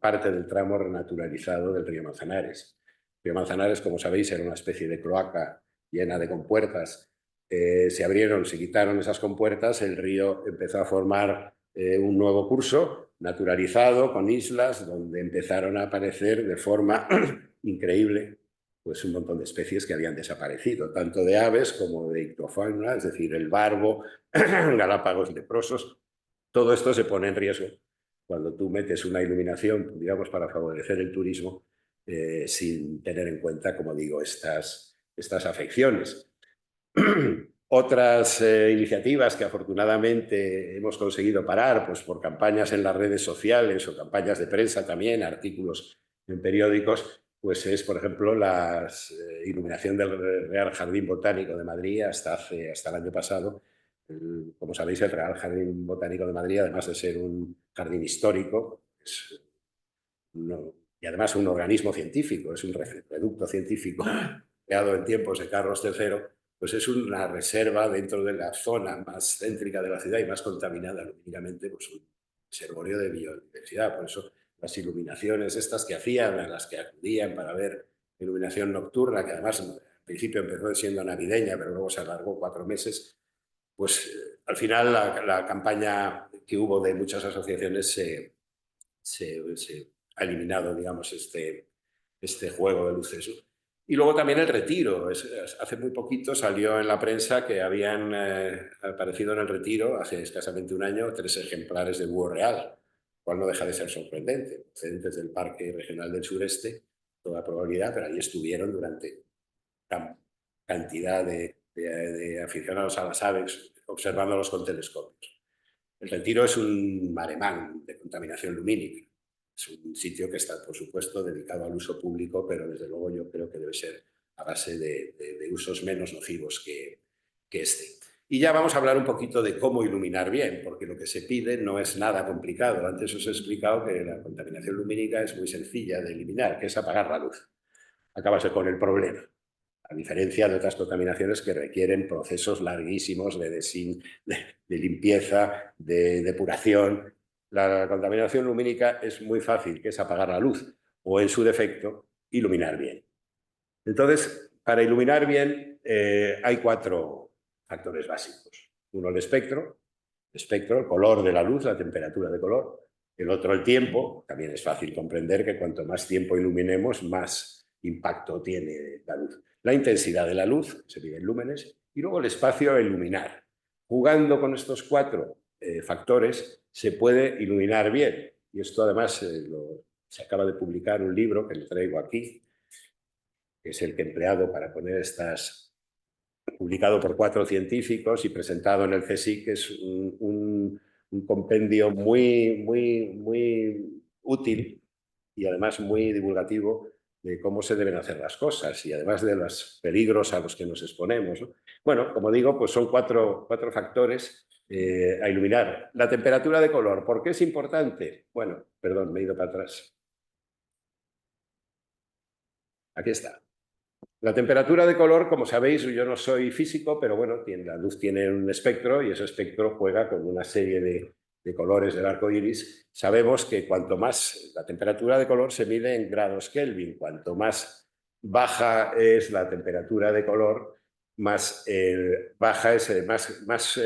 parte del tramo renaturalizado del río Manzanares. El río Manzanares, como sabéis, era una especie de cloaca llena de compuertas. Se quitaron esas compuertas, el río empezó a formar un nuevo curso naturalizado con islas donde empezaron a aparecer de forma increíble pues un montón de especies que habían desaparecido, tanto de aves como de ictofauna, es decir, el barbo, galápagos leprosos. Todo esto se pone en riesgo cuando tú metes una iluminación, digamos, para favorecer el turismo, sin tener en cuenta, como digo, estas afecciones. Otras iniciativas que afortunadamente hemos conseguido parar, pues por campañas en las redes sociales o campañas de prensa también, artículos en periódicos, pues es, por ejemplo, la iluminación del Real Jardín Botánico de Madrid hasta el año pasado. Como sabéis, el Real Jardín Botánico de Madrid, además de ser un jardín histórico, y además un organismo científico, es un reducto científico creado en tiempos de Carlos III, pues es una reserva dentro de la zona más céntrica de la ciudad y más contaminada lumínicamente, pues un reservorio de biodiversidad. Por eso las iluminaciones estas que hacían, a las que acudían para ver iluminación nocturna, que además al principio empezó siendo navideña, pero luego se alargó 4 meses, pues al final la campaña que hubo de muchas asociaciones se ha eliminado, digamos, este juego de luces. Y luego también el retiro. Hace muy poquito salió en la prensa que habían aparecido en el retiro, hace escasamente un año, 3 ejemplares de búho real, cual no deja de ser sorprendente, procedentes del Parque Regional del Sureste, toda probabilidad, pero ahí estuvieron durante cantidad de aficionados a las aves observándolos con telescopios. El retiro es un maremán de contaminación lumínica. Es un sitio que está, por supuesto, dedicado al uso público, pero desde luego yo creo que debe ser a base de usos menos nocivos que este. Y ya vamos a hablar un poquito de cómo iluminar bien, porque lo que se pide no es nada complicado. Antes os he explicado que la contaminación lumínica es muy sencilla de eliminar, que es apagar la luz. Acabas con el problema. A diferencia de otras contaminaciones que requieren procesos larguísimos de limpieza, de depuración. La contaminación lumínica es muy fácil, que es apagar la luz o, en su defecto, iluminar bien. Entonces, para iluminar bien hay 4 factores básicos. Uno, el espectro, el color de la luz, la temperatura de color. El otro, el tiempo. También es fácil comprender que cuanto más tiempo iluminemos, más impacto tiene la luz. La intensidad de la luz, se mide en lúmenes, y luego el espacio a iluminar. Jugando con estos 4 factores se puede iluminar bien. Y esto además se acaba de publicar un libro que le traigo aquí, que es el que he empleado para poner publicado por 4 científicos y presentado en el CSIC, que es un compendio muy útil y además muy divulgativo de cómo se deben hacer las cosas y además de los peligros a los que nos exponemos, ¿no? Bueno, como digo, pues son 4 factores a iluminar. La temperatura de color, ¿por qué es importante? Bueno, perdón, me he ido para atrás. Aquí está. La temperatura de color, como sabéis, yo no soy físico, pero bueno, la luz tiene un espectro y ese espectro juega con una serie de colores del arco iris. Sabemos que cuanto más la temperatura de color se mide en grados Kelvin, cuanto más baja es la temperatura de color, más baja es, más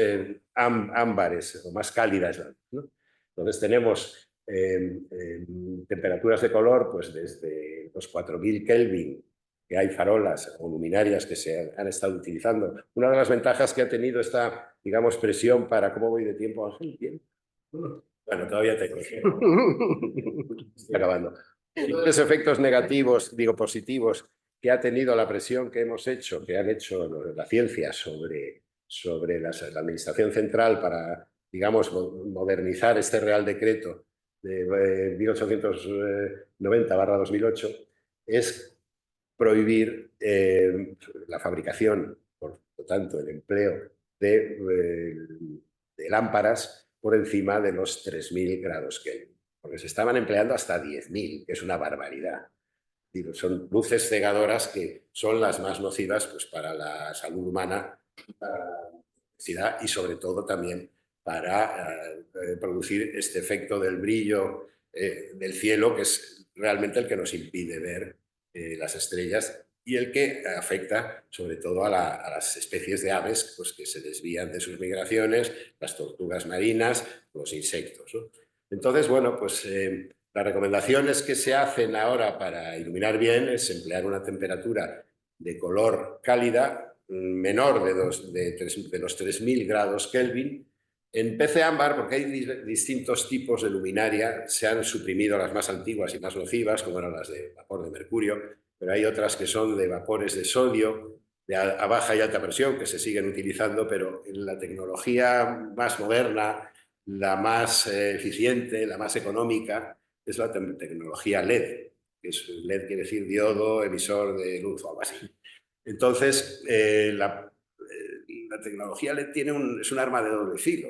ámbares o más cálida es la luz, ¿no? Entonces tenemos temperaturas de color pues desde los 4000 Kelvin, que hay farolas o luminarias que se han estado utilizando. Una de las ventajas que ha tenido esta, digamos, presión para... ¿Cómo voy de tiempo, Ángel? ¿Bien? Bueno, todavía tengo. Estoy acabando. Los efectos negativos, digo positivos, que ha tenido la presión que hemos hecho, que han hecho la ciencia sobre la Administración Central para, digamos, modernizar este Real Decreto de 1890/2008, es prohibir la fabricación, por lo tanto, el empleo de lámparas por encima de los 3000 grados Kelvin, porque se estaban empleando hasta 10.000, que es una barbaridad. Son luces cegadoras que son las más nocivas pues, para la salud humana, para la electricidad y sobre todo también para producir este efecto del brillo del cielo, que es realmente el que nos impide ver las estrellas y el que afecta sobre todo a las especies de aves pues, que se desvían de sus migraciones, las tortugas marinas, los insectos, ¿no? Entonces, bueno, pues las recomendaciones que se hacen ahora para iluminar bien es emplear una temperatura de color cálida menor de los 3000 grados Kelvin En PC ámbar, porque hay distintos tipos de luminaria, se han suprimido las más antiguas y más nocivas, como eran las de vapor de mercurio, pero hay otras que son de vapores de sodio, a baja y alta presión, que se siguen utilizando, pero en la tecnología más moderna, la más eficiente, la más económica, es la tecnología LED, que es LED quiere decir diodo, emisor de luz o algo así. Entonces, la tecnología LED es un arma de doble filo.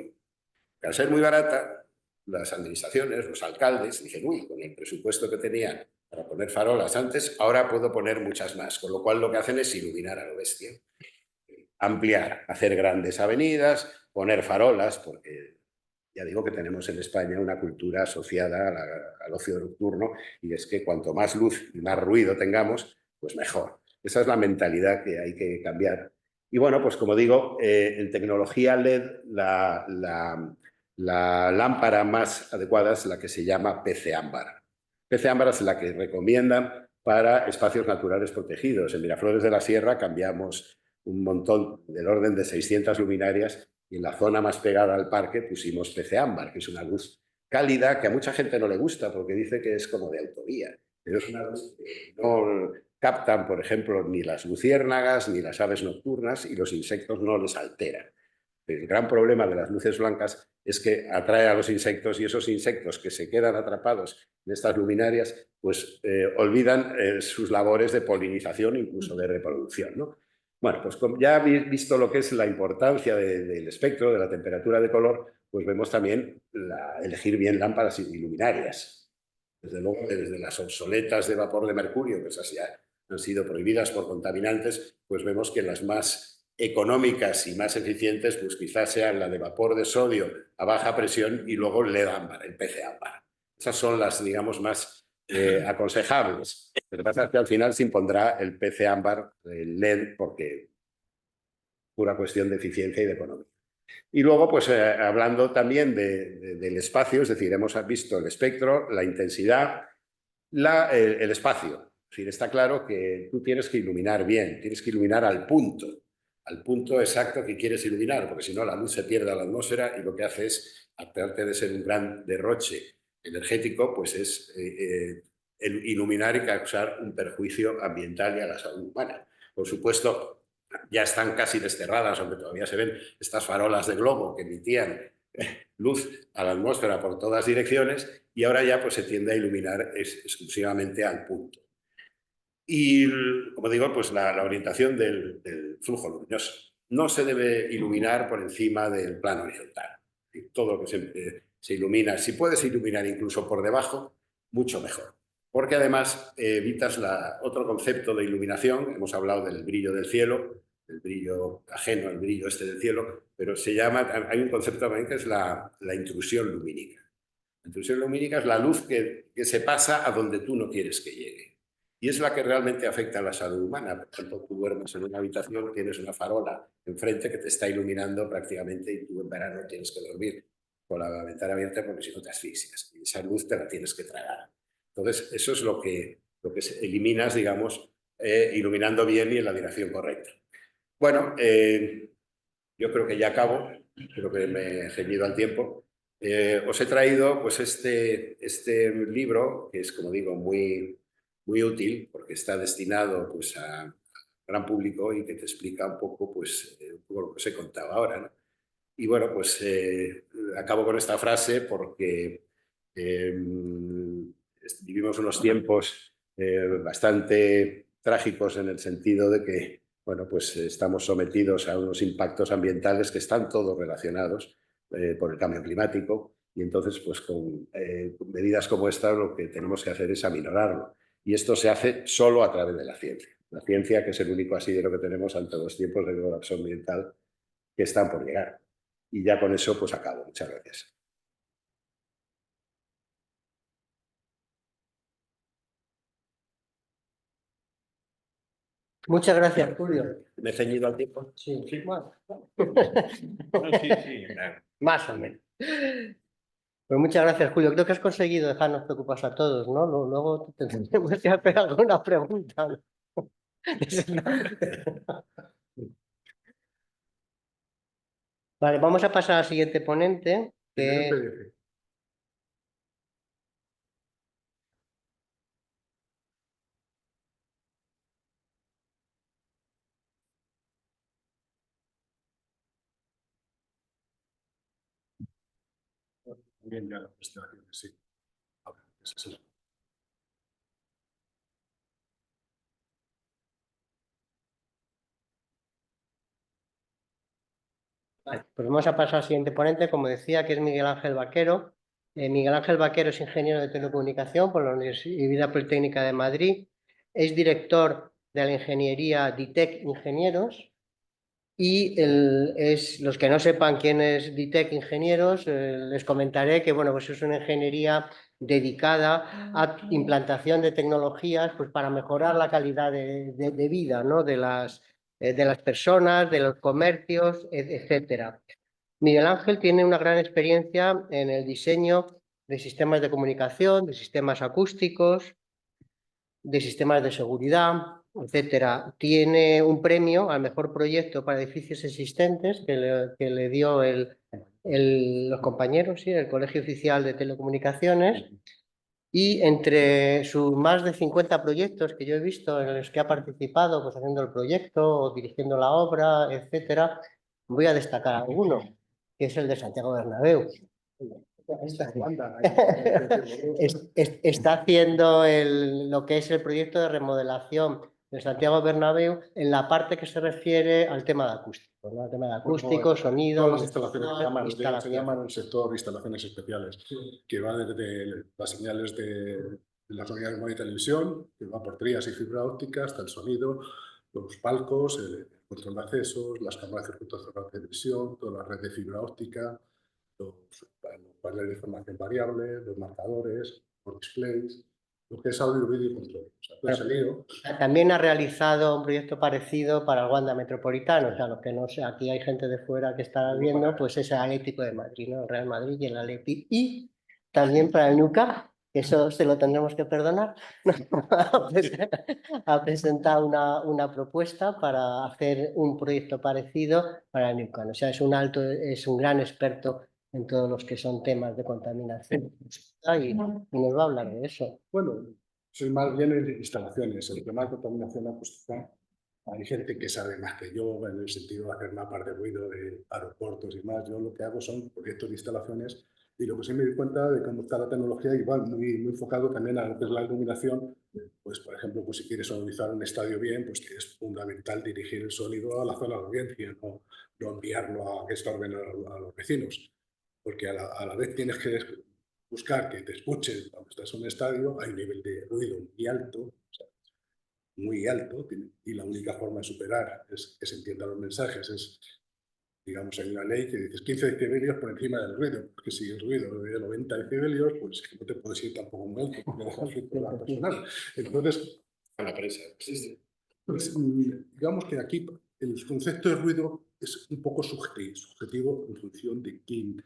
Al ser muy barata, las administraciones, los alcaldes, dicen, uy, con el presupuesto que tenía para poner farolas antes, ahora puedo poner muchas más, con lo cual lo que hacen es iluminar a lo bestia. Ampliar, hacer grandes avenidas, poner farolas, porque ya digo que tenemos en España una cultura asociada al ocio nocturno, y es que cuanto más luz y más ruido tengamos, pues mejor. Esa es la mentalidad que hay que cambiar. Y bueno, pues como digo, en tecnología LED, la lámpara más adecuada es la que se llama PC ámbar. PC ámbar es la que recomiendan para espacios naturales protegidos. En Miraflores de la Sierra cambiamos un montón, del orden de 600 luminarias, y en la zona más pegada al parque pusimos PC ámbar, que es una luz cálida que a mucha gente no le gusta porque dice que es como de autovía, pero es una luz que no captan, por ejemplo, ni las luciérnagas ni las aves nocturnas, y los insectos no les alteran. El gran problema de las luces blancas es que atrae a los insectos, y esos insectos que se quedan atrapados en estas luminarias pues olvidan sus labores de polinización, incluso de reproducción, ¿no? Bueno, pues ya habéis visto lo que es la importancia del espectro, de la temperatura de color, pues vemos también elegir bien lámparas y luminarias. Desde luego, desde las obsoletas de vapor de mercurio, que esas ya han sido prohibidas por contaminantes, pues vemos que las más económicas y más eficientes, pues quizás sean la de vapor de sodio a baja presión y luego LED ámbar, el PC ámbar. Esas son las, digamos, más aconsejables. Lo que pasa es que al final se impondrá el PC ámbar, el LED, porque pura cuestión de eficiencia y de economía. Y luego, pues hablando también del espacio, es decir, hemos visto el espectro, la intensidad, el espacio. Es decir, está claro que tú tienes que iluminar bien, tienes que iluminar al punto exacto que quieres iluminar, porque si no la luz se pierde a la atmósfera, y lo que hace es, aparte de ser un gran derroche energético, pues es el iluminar y causar un perjuicio ambiental y a la salud humana. Por supuesto, ya están casi desterradas, aunque todavía se ven estas farolas de globo que emitían luz a la atmósfera por todas direcciones, y ahora ya pues se tiende a iluminar exclusivamente al punto. Y, como digo, pues la orientación del flujo luminoso. No se debe iluminar por encima del plano horizontal. Todo lo que se ilumina, si puedes iluminar incluso por debajo, mucho mejor. Porque además evitas otro concepto de iluminación. Hemos hablado del brillo del cielo, el brillo ajeno al brillo del cielo, pero hay un concepto también que es la intrusión lumínica. La intrusión lumínica es la luz que se pasa a donde tú no quieres que llegue. Y es la que realmente afecta a la salud humana. Por ejemplo, tú duermes en una habitación, tienes una farola enfrente que te está iluminando prácticamente, y tú en verano tienes que dormir con la ventana abierta porque si no te asfixias. Y esa luz te la tienes que tragar. Entonces, eso es lo que eliminas, digamos, iluminando bien y en la dirección correcta. Bueno, yo creo que ya acabo, creo que me he ceñido al tiempo. Os he traído pues este libro, que es, como digo, muy, muy útil, porque está destinado pues a gran público y que te explica un poco pues lo que os he contado ahora, ¿no? Y bueno, pues acabo con esta frase porque vivimos unos tiempos bastante trágicos, en el sentido de que, bueno, pues estamos sometidos a unos impactos ambientales que están todos relacionados por el cambio climático, y entonces pues con medidas como esta lo que tenemos que hacer es aminorarlo, y esto se hace solo a través de la ciencia, que es el único asidero que tenemos ante los tiempos de colapso ambiental que están por llegar. Y ya con eso pues acabo. Muchas gracias. Muchas gracias, Julio. ¿Me he ceñido al tiempo? Sí, bueno. Sí. Más o menos. Pues muchas gracias, Julio. Creo que has conseguido dejarnos preocupados a todos, ¿no? Luego te tendremos que hacer alguna pregunta, ¿no? Vale, vamos a pasar al siguiente ponente, que En el PDF. Bien, ya la presentación, sí. A ver, ese es el- Vale, pues vamos a pasar al siguiente ponente, como decía, que es Miguel Ángel Vaquero. Miguel Ángel Vaquero es ingeniero de telecomunicación por la Universidad Politécnica de Madrid, es director de la ingeniería DITEC Ingenieros y los que no sepan quién es DITEC Ingenieros, les comentaré que bueno, pues es una ingeniería dedicada a implantación de tecnologías pues, para mejorar la calidad de vida, ¿no? de las personas, de los comercios, etcétera. Miguel Ángel tiene una gran experiencia en el diseño de sistemas de comunicación, de sistemas acústicos, de sistemas de seguridad, etcétera. Tiene un premio al mejor proyecto para edificios existentes que le dio los compañeros, ¿sí? El Colegio Oficial de Telecomunicaciones. Y entre sus más de 50 proyectos que yo he visto en los que ha participado, pues haciendo el proyecto o dirigiendo la obra, etcétera, voy a destacar alguno, que es el de Santiago Bernabéu. Está haciendo lo que es el proyecto de remodelación de Santiago Bernabéu en la parte que se refiere al tema de acústico, ¿no? Al tema de acústico, sonido, Todas las instalaciones que llaman, se llaman instalación. el sector de instalaciones especiales, que va desde las señales de las unidades de radio y televisión, que va por trías y fibra óptica, hasta el sonido, los palcos, el control de accesos, las cámaras de circuito cerrado de televisión, toda la red de fibra óptica, los paneles de información variable, los marcadores, los displays, lo que es audio, vídeo y control. O sea, todo ese lío. También ha realizado un proyecto parecido para el Wanda Metropolitano, o sea, los que no sé, aquí hay gente de fuera que está viendo, pues es el Atlético de Madrid, ¿no? El Real Madrid y el Atleti. Y también para el Nuca, que eso se lo tendremos que perdonar, ha presentado una propuesta para hacer un proyecto parecido para el Nuca. O sea, es un gran experto en todos los que son temas de contaminación y nos va a hablar de eso. Bueno, soy más bien en instalaciones. El tema de contaminación acústica, hay gente que sabe más que yo en el sentido de hacer mapas de ruido de aeropuertos y más. Yo lo que hago son proyectos de instalaciones y lo que sí me di cuenta de cómo está la tecnología igual muy enfocado también a lo que es la iluminación. Pues, por ejemplo, pues si quieres sonorizar un estadio bien, pues es fundamental dirigir el sonido a la zona de audiencia, no enviarlo a que estorben a los vecinos, porque a la vez tienes que buscar que te escuchen cuando estás en un estadio. Hay un nivel de ruido muy alto, o sea, muy alto, y la única forma de superar es que se entiendan los mensajes. Digamos, hay una ley que dices 15 decibelios por encima del ruido, porque si el ruido es de 90 decibelios, pues no te puedes ir tampoco muy alto, porque dejas la personal. Entonces, A la prensa existe. pues, digamos que aquí el concepto de ruido es un poco subjetivo en función de quién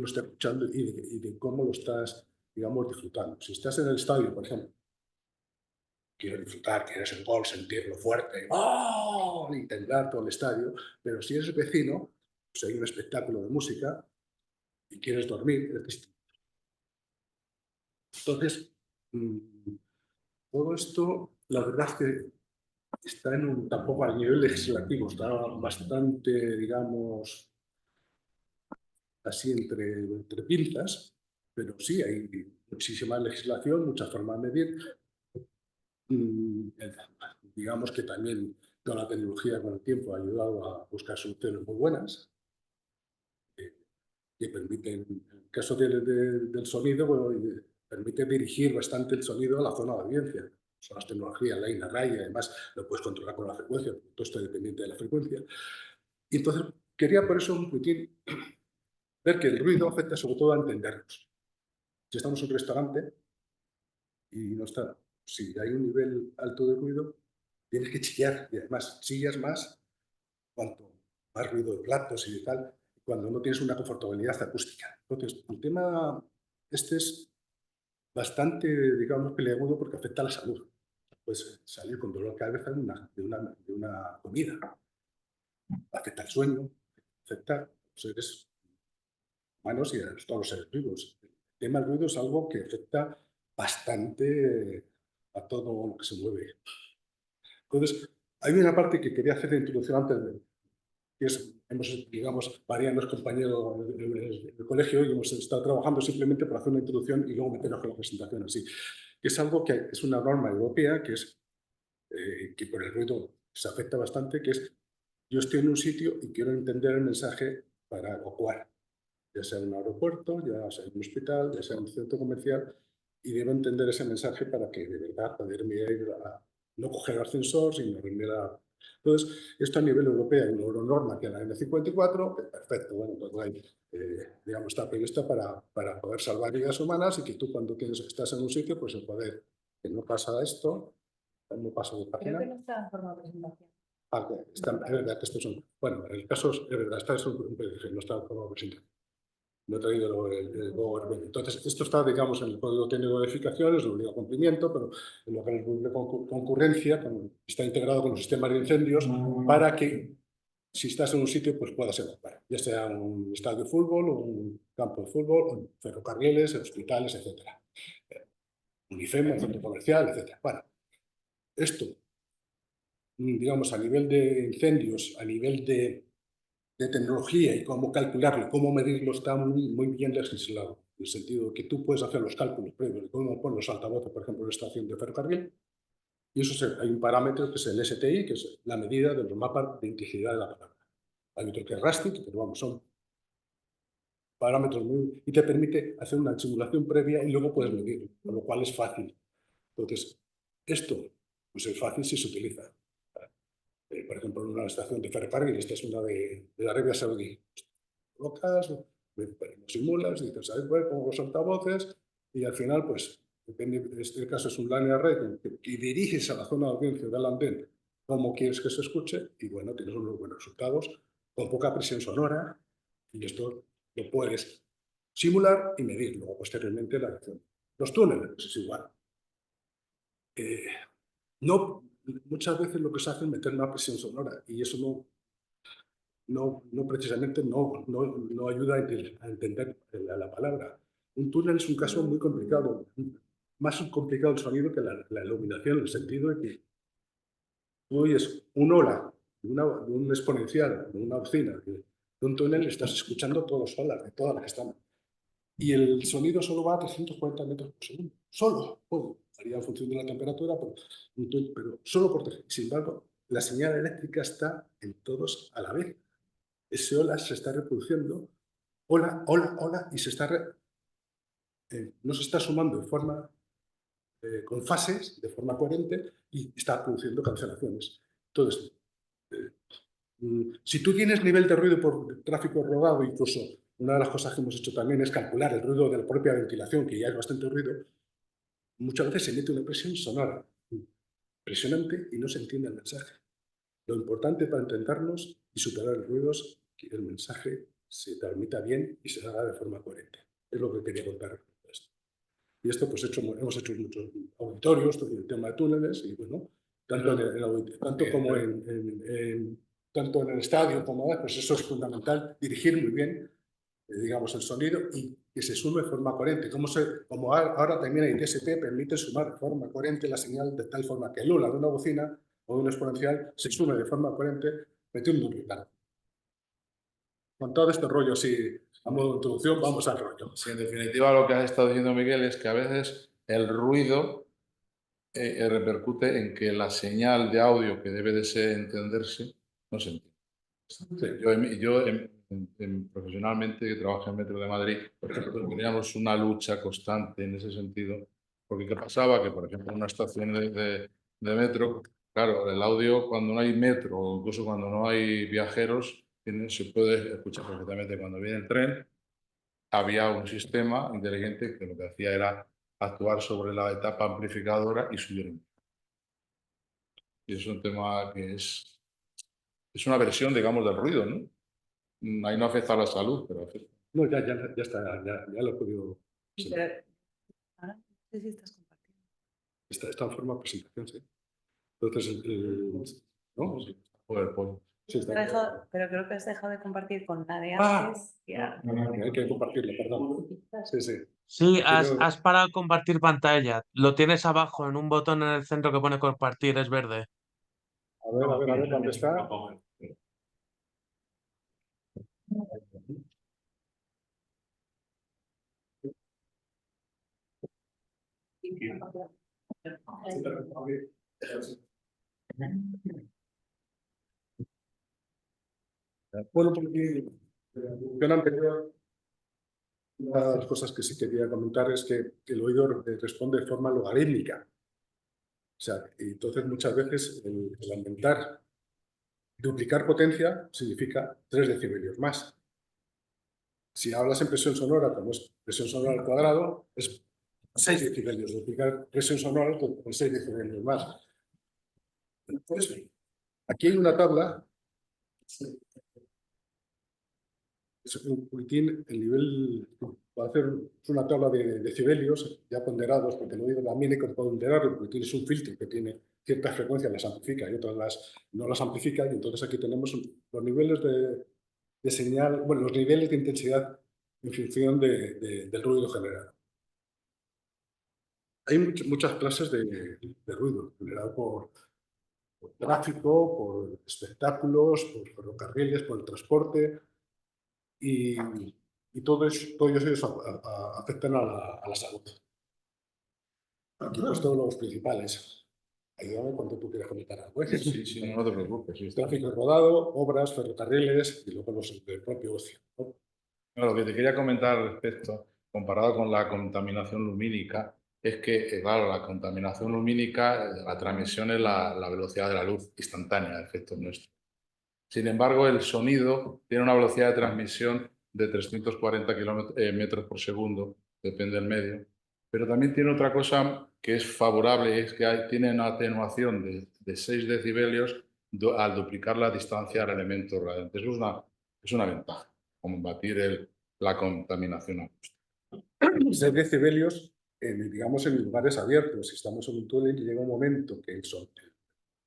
lo está escuchando y de cómo lo estás, digamos, disfrutando. Si estás en el estadio, por ejemplo, quieres disfrutar, quieres el gol, sentirlo fuerte, ¡oh! Y temblar todo el estadio, pero si eres vecino, pues hay un espectáculo de música y quieres dormir, es distinto. Entonces, todo esto, la verdad es que está tampoco a nivel legislativo, está bastante, digamos, así entre pinzas, pero sí, hay muchísima legislación, muchas formas de medir. Digamos que también toda la tecnología con el tiempo ha ayudado a buscar soluciones muy buenas que permiten, en el caso del sonido, bueno, permite dirigir bastante el sonido a la zona de audiencia. Son las tecnologías, la INA-RAI, y además lo puedes controlar con la frecuencia, porque todo está dependiente de la frecuencia. Y entonces quería por eso ver que el ruido afecta sobre todo a entendernos. Si estamos en un restaurante y no está, si hay un nivel alto de ruido, tienes que chillar, y además chillas más cuanto más ruido de platos y de tal, cuando no tienes una confortabilidad acústica. Entonces, el tema este es bastante, digamos, peliagudo porque afecta a la salud. Puedes salir con dolor de cabeza de una comida. Afecta al sueño, afecta a los seres humanos y a todos los seres vivos. El tema del ruido es algo que afecta bastante a todo lo que se mueve. Entonces, hay una parte que quería hacer de introducción antes de que es, digamos, María no es compañero del colegio y hemos estado trabajando simplemente para hacer una introducción y luego meternos con la presentación así. Es algo que es una norma europea que es que por el ruido se afecta bastante, que es yo estoy en un sitio y quiero entender el mensaje para evacuar, ya sea en un aeropuerto, ya sea en un hospital, ya sea en un centro comercial, y debo entender ese mensaje para que de verdad poderme ir a no coger el ascensor, sino irme a... Entonces, esto a nivel europeo, hay una euronorma que es la N54, perfecto, bueno, pues digamos, está prevista para poder salvar vidas humanas y que tú cuando estás en un sitio, pues el poder, que no pasa esto, no pasa de página. Creo que no está en forma de presentación. Es verdad que estos son... Bueno, el caso es verdad, esta es un PDF, no está como presentación. No he traído el PowerPoint. Entonces, esto está, digamos, en el código técnico de edificaciones, de obligado cumplimiento, pero en lo que es el de concurrencia está integrado con los sistemas de incendios para que, si estás en un sitio, pues puedas evacuar. Ya sea un estadio de fútbol, un campo de fútbol, ferrocarriles, hospitales, etc. Un IFEMA, un centro comercial, etc. Bueno, esto, digamos, a nivel de incendios, a nivel de tecnología y cómo calcularlo, cómo medirlo, está muy bien legislado, en el sentido de que tú puedes hacer los cálculos previos de cómo poner los altavoces, por ejemplo, en una estación de ferrocarril, y eso hay un parámetro que es el STI, que es la medida de los mapas de intensidad de la palabra. Hay otro que es RASTIC, pero vamos, son parámetros muy... y te permite hacer una simulación previa y luego puedes medirlo, con lo cual es fácil. Entonces, esto pues es fácil si se utiliza. Por ejemplo, en una estación de ferrocarril, esta es una de Arabia Saudí. Colocas, lo simulas, dices, ¿sabes? Bueno, pongo los altavoces y al final, pues, depende, en este caso es un line array que diriges a la zona de audiencia del andén cómo quieres que se escuche y, bueno, tienes unos buenos resultados con poca presión sonora y esto lo puedes simular y medir luego posteriormente la acción. Los túneles es igual. No, muchas veces lo que se hace es meter una presión sonora y eso no precisamente no ayuda a entender la palabra. Un túnel es un caso muy complicado, más complicado el sonido que la iluminación, en el sentido de que tú oyes un ola de un exponencial, de una bocina, de un túnel, estás escuchando todos los olas, de todas las que están. Y el sonido solo va a 340 metros por segundo. Solo. Bueno, varía en función de la temperatura, pero solo por 3. Sin embargo, la señal eléctrica está en todos a la vez. Ese ola se está reproduciendo, ola, ola, ola, y no se está sumando de forma, con fases, de forma coherente, y está produciendo cancelaciones. Entonces, si tú tienes nivel de ruido por tráfico rodado, incluso una de las cosas que hemos hecho también es calcular el ruido de la propia ventilación, que ya es bastante ruido, muchas veces se mete una presión sonora impresionante y no se entiende el mensaje. Lo importante para entendernos y superar el ruido es que el mensaje se transmita bien y se haga de forma coherente. Es lo que quería contar. Y esto, pues hemos hecho muchos auditorios, el tema de túneles, y bueno, tanto en el estadio como ahora, pues eso es fundamental, dirigir muy bien, digamos, el sonido y que se sume de forma coherente. Como ahora también hay DSP, permite sumar de forma coherente la señal de tal forma que el ola de una bocina o de un exponencial se sume de forma coherente metiendo un duplicado. Con todo este rollo así, a modo de introducción, vamos al rollo. Sí, en definitiva, lo que has estado diciendo, Miguel, es que a veces el ruido repercute en que la señal de audio que debe de entenderse no se entiende. Sí. Yo profesionalmente, que trabajo en Metro de Madrid, por ejemplo, teníamos una lucha constante en ese sentido, porque ¿qué pasaba? Que, por ejemplo, en una estación de metro, claro, el audio cuando no hay metro o incluso cuando no hay viajeros, se puede escuchar perfectamente. Cuando viene el tren, había un sistema inteligente que lo que hacía era actuar sobre la etapa amplificadora y subir. Y es un tema que es una versión, digamos, del ruido, ¿no? Ahí no afecta a la salud, pero afecta. No, ya está, ya lo he podido... Ahora no sé si estás compartiendo. Está en forma de presentación, sí. Entonces, ¿no? Sí, PowerPoint. Sí, está bien. Pero creo que has dejado de compartir con la de Ah. antes. Ya. Hay que compartirlo, perdón. Sí, sí. Sí, has Pero- parado de compartir pantalla. Lo tienes abajo en un botón en el centro que pone compartir, es verde. a ver, ¿dónde está? Bueno, porque en la función anterior, una de las cosas que sí quería comentar es que el oído responde de forma logarítmica. O sea, y entonces muchas veces el aumentar, duplicar potencia significa 3 decibelios más. Si hablas en presión sonora, como es presión sonora al cuadrado, es 6 decibelios. Duplicar presión sonora con 6 decibelios más. Entonces, aquí hay una tabla. Es un poquitín el nivel, va a hacer una tabla de decibelios ya ponderados, porque el oído también hay que ponderarlo, porque tienes un filtro que tiene ciertas frecuencias, las amplifica y otras no las amplifica, y entonces aquí tenemos los niveles de señal, bueno, los niveles de intensidad en función del ruido generado. Hay muchas clases de ruido generado por tráfico, por espectáculos, por ferrocarriles, por el transporte, y todos ellos afectan a la salud. Aquí he puesto los principales. Ayúdame cuando tú quieras comentar algo. Sí, no te preocupes. Sí, Tráfico rodado, obras, ferrocarriles y luego los del propio ocio, ¿no? Lo que te quería comentar al respecto, comparado con la contaminación lumínica, es que, claro, la contaminación lumínica, la transmisión es la velocidad de la luz instantánea de efectos nuestros. Sin embargo, el sonido tiene una velocidad de transmisión de 340 metros por segundo, depende del medio, pero también tiene otra cosa que es favorable, es que tiene una atenuación de 6 decibelios al duplicar la distancia al elemento radiante. Eso es una ventaja, combatir la contaminación acústica. 6 decibelios, digamos, en lugares abiertos. Si estamos en un túnel y llega un momento que el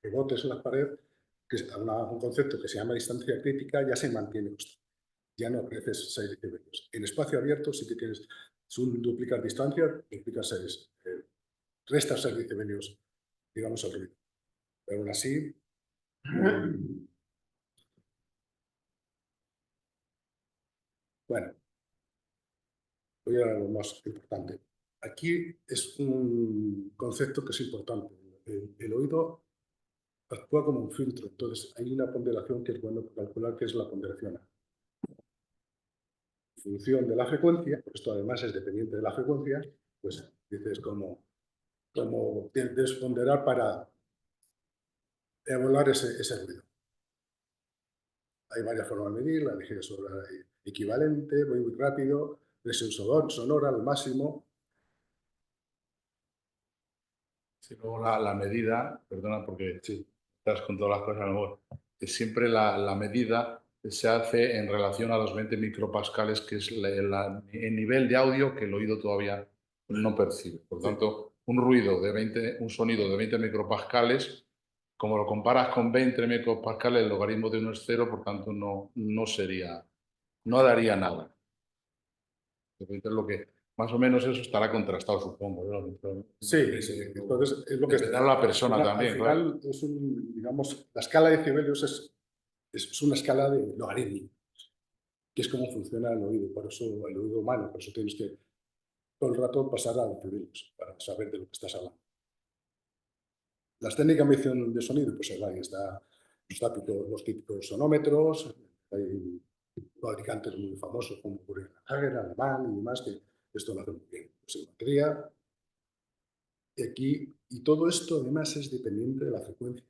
rebotes en la pared, que es un concepto que se llama distancia crítica, ya se mantiene constante. Ya no creces 6 decibelios. En espacio abierto sí que tienes, si duplicas distancia, duplicas 6, restas 6 decibelios, digamos, al ruido. Pero aún así, bueno, voy a lo más importante. Aquí es un concepto que es importante. El oído actúa como un filtro, entonces hay una ponderación que es bueno calcular, que es la ponderación A. En función de la frecuencia, pues esto además es dependiente de la frecuencia, pues dices cómo tienes que ponderar para evaluar ese ruido. Hay varias formas de medir, la energía sonora equivalente, muy rápido, presión sonora al máximo. Sí, luego la medida, perdona porque Sí. estás con todas las cosas, a lo mejor, que siempre la medida se hace en relación a los 20 micropascales, que es el nivel de audio que el oído todavía no percibe. Por tanto, un sonido de 20 micropascales, como lo comparas con 20 micropascales, el logaritmo de 1 es 0, por tanto no daría nada. Entonces, más o menos eso estará contrastado, supongo, ¿no? Sí, entonces es lo que dependerá de la persona al también. final, claro. Es digamos, la escala de decibelios es una escala de logaritmos, que es como funciona el oído, por eso el oído humano, por eso tienes que todo el rato pasar a decibelios para saber de lo que estás hablando. Las técnicas de medición de sonido, pues ahí está los típicos sonómetros, hay fabricantes muy famosos como Hager, alemán y demás, que esto lo hacen muy bien. Psicometría. Y todo esto además es dependiente de la frecuencia.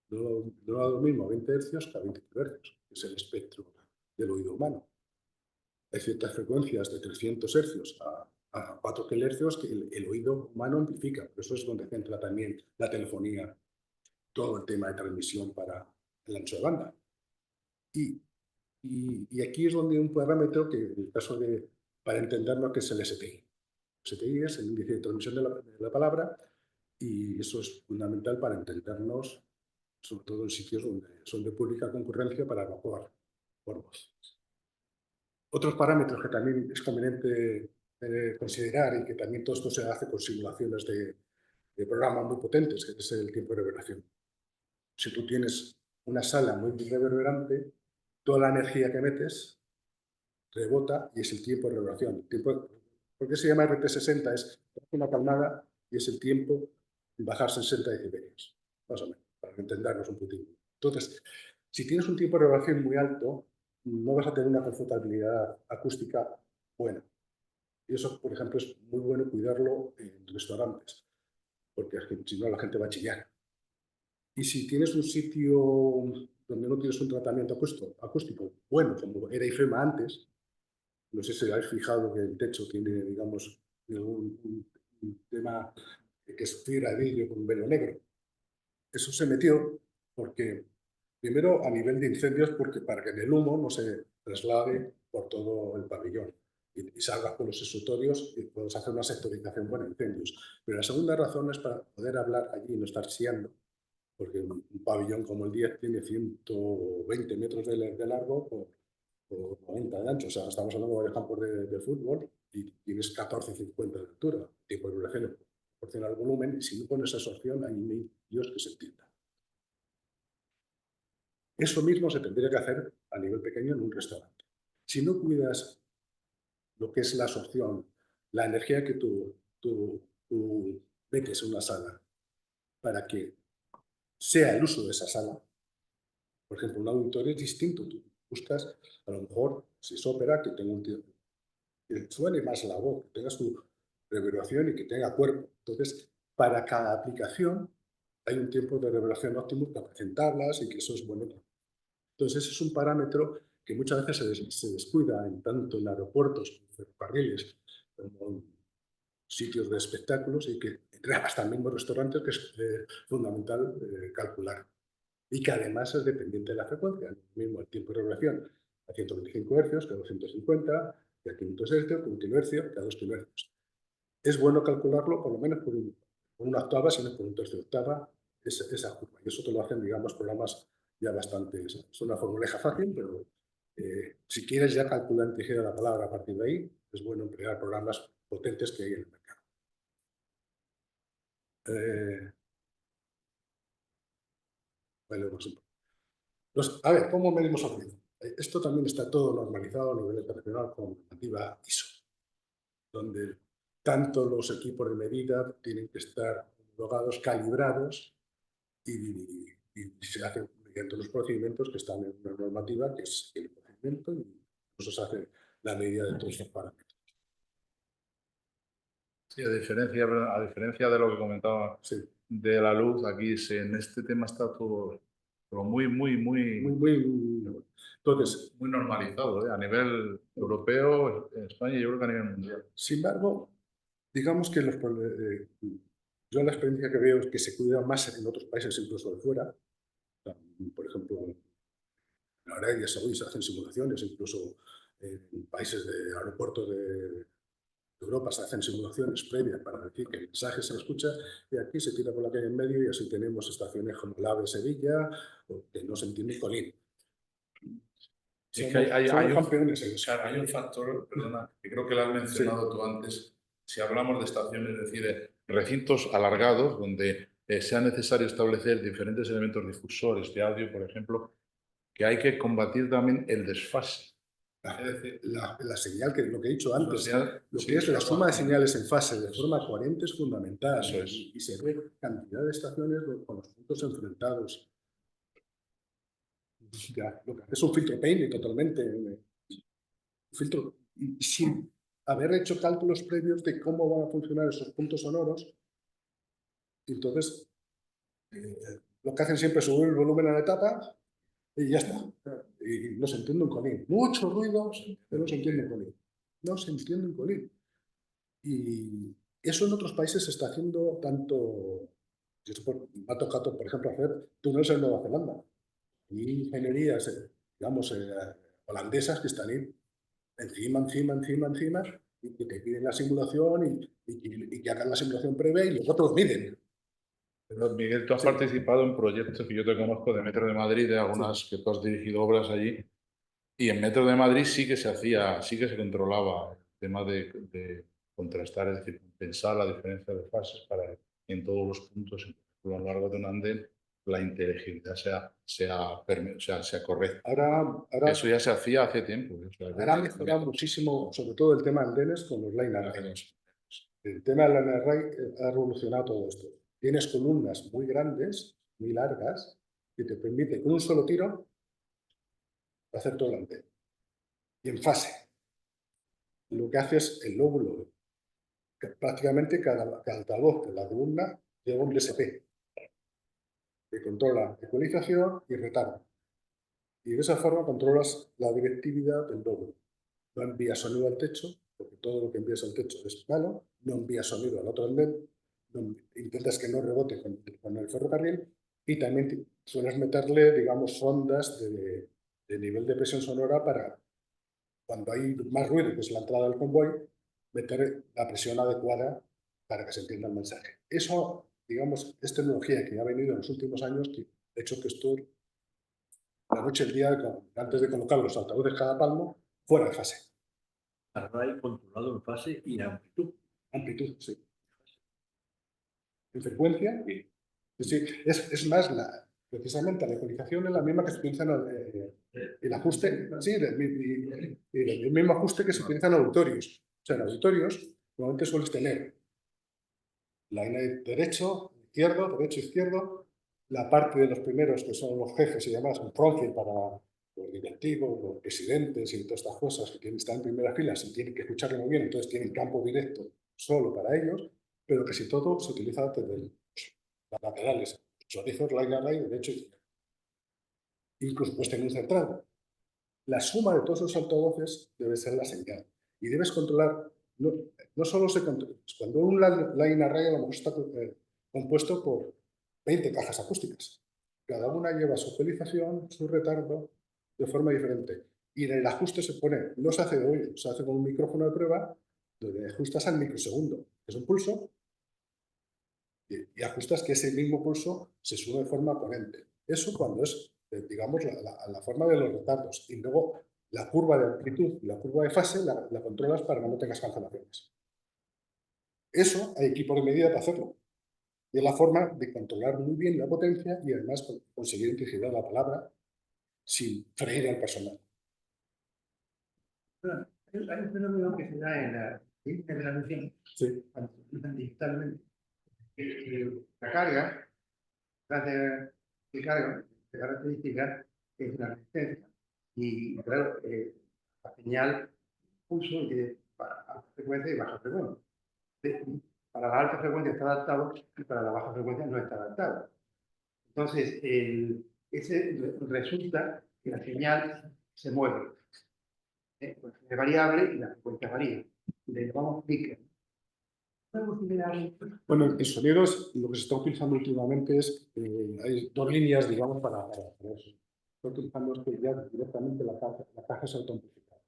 No da lo mismo 20 Hz que a 20 kHz, que es el espectro del oído humano. Hay ciertas frecuencias de 300 Hz a 4 kHz que el oído humano amplifica. Por eso es donde centra también la telefonía, todo el tema de transmisión para el ancho de banda. Y aquí es donde un parámetro que, en el caso para entenderlo, que es el STI. El STI es el índice de transmisión de la palabra, y eso es fundamental para entendernos sobre todo en sitios donde son de pública concurrencia para evacuar por voz. Otros parámetros que también es conveniente considerar y que también todo esto se hace con simulaciones de programas muy potentes, que es el tiempo de reverberación. Si tú tienes una sala muy reverberante, toda la energía que metes rebota y es el tiempo de reverberación. ¿Por qué se llama RT60? Es una calmada y es el tiempo de bajar 60 decibelios, más o menos, para entendernos un poquito. Entonces, si tienes un tiempo de reverberación muy alto, no vas a tener una confortabilidad acústica buena. Y eso, por ejemplo, es muy bueno cuidarlo en restaurantes, porque si no la gente va a chillar. Y si tienes un sitio donde no tienes un tratamiento acústico bueno, como era IFEMA antes, no sé si habéis fijado que el techo tiene, digamos, un tema que es fibra de vidrio con un velo negro. Eso se metió porque, primero, a nivel de incendios, porque para que el humo no se traslade por todo el pabellón y salgas por los exutorios y puedes hacer una sectorización con incendios. Pero la segunda razón es para poder hablar allí y no estar siando, porque un pabellón como el 10 tiene 120 metros de largo por 90 de ancho. O sea, estamos hablando de campos de fútbol y tienes 14,50 de altura. Tipo de vibración proporciona el volumen y si no pones esa opción, hay ni Dios que se entienda. Eso mismo se tendría que hacer a nivel pequeño en un restaurante. Si no cuidas lo que es la absorción, la energía que tú metes en una sala para que sea el uso de esa sala, por ejemplo, un auditorio es distinto. Tú buscas, a lo mejor, si es ópera, que tenga que suene más la voz, que tenga su reverberación y que tenga cuerpo. Entonces, para cada aplicación hay un tiempo de reverberación óptimo que aparecen tablas y que eso es bueno. Entonces, ese es un parámetro que muchas veces se descuida tanto en aeropuertos, en ferrocarriles, como en sitios de espectáculos y que hasta en mismos restaurantes, que es fundamental calcular. Y que además es dependiente de la frecuencia. Mismo el tiempo de reverberación a 125 Hz, que a 250, que a 500 Hz, que a 1 kHz, que a 2 kHz. Es bueno calcularlo por lo menos por una octava, si no por un tercio de octava, esa curva. Y eso te lo hacen, digamos, programas ya bastante... Es una formuleja fácil, pero si quieres ya calcular en tijera la palabra a partir de ahí, es bueno emplear programas potentes que hay en el mercado. A ver, ¿cómo medimos ruido? Esto también está todo normalizado a nivel internacional con normativa ISO, donde tanto los equipos de medida tienen que estar homologados, calibrados y se hacen mediante los procedimientos que están en una normativa que es el procedimiento y eso se hace la medida de todos estos parámetros. Sí, a diferencia de lo que comentaba de la luz, aquí en este tema está todo muy normalizado, a nivel europeo, en España y yo creo que a nivel mundial. Sin embargo, digamos que yo la experiencia que veo es que se cuida más en otros países, incluso de fuera. Por ejemplo, en Arabia Saudí se hacen simulaciones, incluso en países de aeropuertos de Europa se hacen simulaciones previas para decir que el mensaje se escucha y aquí se tira por la calle en medio y así tenemos estaciones como la AVE Sevilla o que no se entiende Colín. Es que hay campeones en eso. Claro, hay un factor, perdona, que creo que lo has mencionado tú antes. Si hablamos de estaciones, es decir, recintos alargados donde sea necesario establecer diferentes elementos difusores de audio, por ejemplo, que hay que combatir también el desfase. Es decir, la señal, que lo que he dicho antes, lo que es la suma de señales en fase de forma coherente es fundamental. Eso es. Y se ve cantidad de estaciones con los puntos enfrentados. Ya, lo que es un filtro Paine totalmente. Un filtro sin haber hecho cálculos previos de cómo van a funcionar esos puntos sonoros. Entonces, lo que hacen siempre es subir el volumen a la etapa y ya está. Y no se entiende un colín. Mucho ruido, pero no se entiende un colín. No se entiende un colín. Y eso en otros países se está haciendo tanto... Me ha tocado, por ejemplo, hacer túneles en Nueva Zelanda. Y ingenierías, digamos, holandesas que están encima, y que te piden la simulación y que hagan la simulación previa y luego te lo miden. Pero, Miguel, tú has Sí. participado en proyectos que yo te conozco de Metro de Madrid, de algunas que tú has dirigido obras allí, y en Metro de Madrid sí que se hacía, sí que se controlaba el tema de contrastar, es decir, pensar la diferencia de fases para que en todos los puntos, a lo largo de un andén, la inteligibilidad sea correcta. Ahora Eso ya se hacía hace tiempo. O sea, ha mejorado muchísimo, sobre todo el tema de andenes con los line arrays. El tema del line array ha revolucionado todo esto. Tienes columnas muy grandes, muy largas, que te permite con un solo tiro hacer todo el andén. Y en fase. Lo que hace es el lóbulo. Que prácticamente cada altavoz de la columna lleva un DSP que controla ecualización y retardo. Y de esa forma controlas la directividad del lóbulo. No envías sonido al techo, porque todo lo que envías al techo es malo, no envías sonido al otro andén, intentas que no rebote con el ferrocarril y también sueles meterle, digamos, ondas de nivel de presión sonora para, cuando hay más ruido, que es la entrada del convoy, meter la presión adecuada para que se entienda el mensaje. Eso, digamos, es tecnología que ha venido en los últimos años, que ha hecho que esto, la noche, el día, antes de colocar los altavoces cada palmo, fuera de fase. Array controlado en fase y amplitud. Amplitud, sí. En frecuencia, sí. Es más, precisamente la ecualización es la misma que se utiliza en el ajuste, sí, el mismo ajuste que se utiliza en auditorios. O sea, en auditorios normalmente sueles tener la línea derecho, izquierdo, la parte de los primeros que son los jefes y demás, un fronce para los directivos, los presidentes y todas estas cosas que están en primera fila, se tienen que escucharlo muy bien, entonces tienen campo directo solo para ellos, pero casi todo se utiliza desde las laterales, los orígenes, line array, derecho y izquierdo. Incluso puedes tener un centrado. La suma de todos esos altavoces debe ser la señal. Y debes controlar, no solo se controla, cuando un line array a lo mejor está compuesto por 20 cajas acústicas. Cada una lleva su ecualización, su retardo, de forma diferente. Y en el ajuste se pone, no se hace de oído, se hace con un micrófono de prueba, donde ajustas al microsegundo, que es un pulso, y ajustas que ese mismo pulso se sube de forma coherente. Eso cuando es, digamos, la forma de los retardos. Y luego la curva de amplitud y la curva de fase la controlas para que no tengas cancelaciones. Eso hay equipos de medida para hacerlo. Y es la forma de controlar muy bien la potencia y además conseguir integridad de la palabra sin freír al personal. Bueno, hay un fenómeno que se da en la generación, Sí. cuando se utilizan digitalmente. La carga, de características, es la resistencia. Y claro, la señal pulso tiene alta frecuencia y baja frecuencia. Para la alta frecuencia está adaptado y para la baja frecuencia no está adaptado. Entonces, resulta que la señal se mueve. Pues es variable y la frecuencia varía. Le llamamos pique. Bueno, en sonidos lo que se está utilizando últimamente es, hay dos líneas, digamos, para eso. Se está utilizando esto ya directamente la caja es autoamplificada.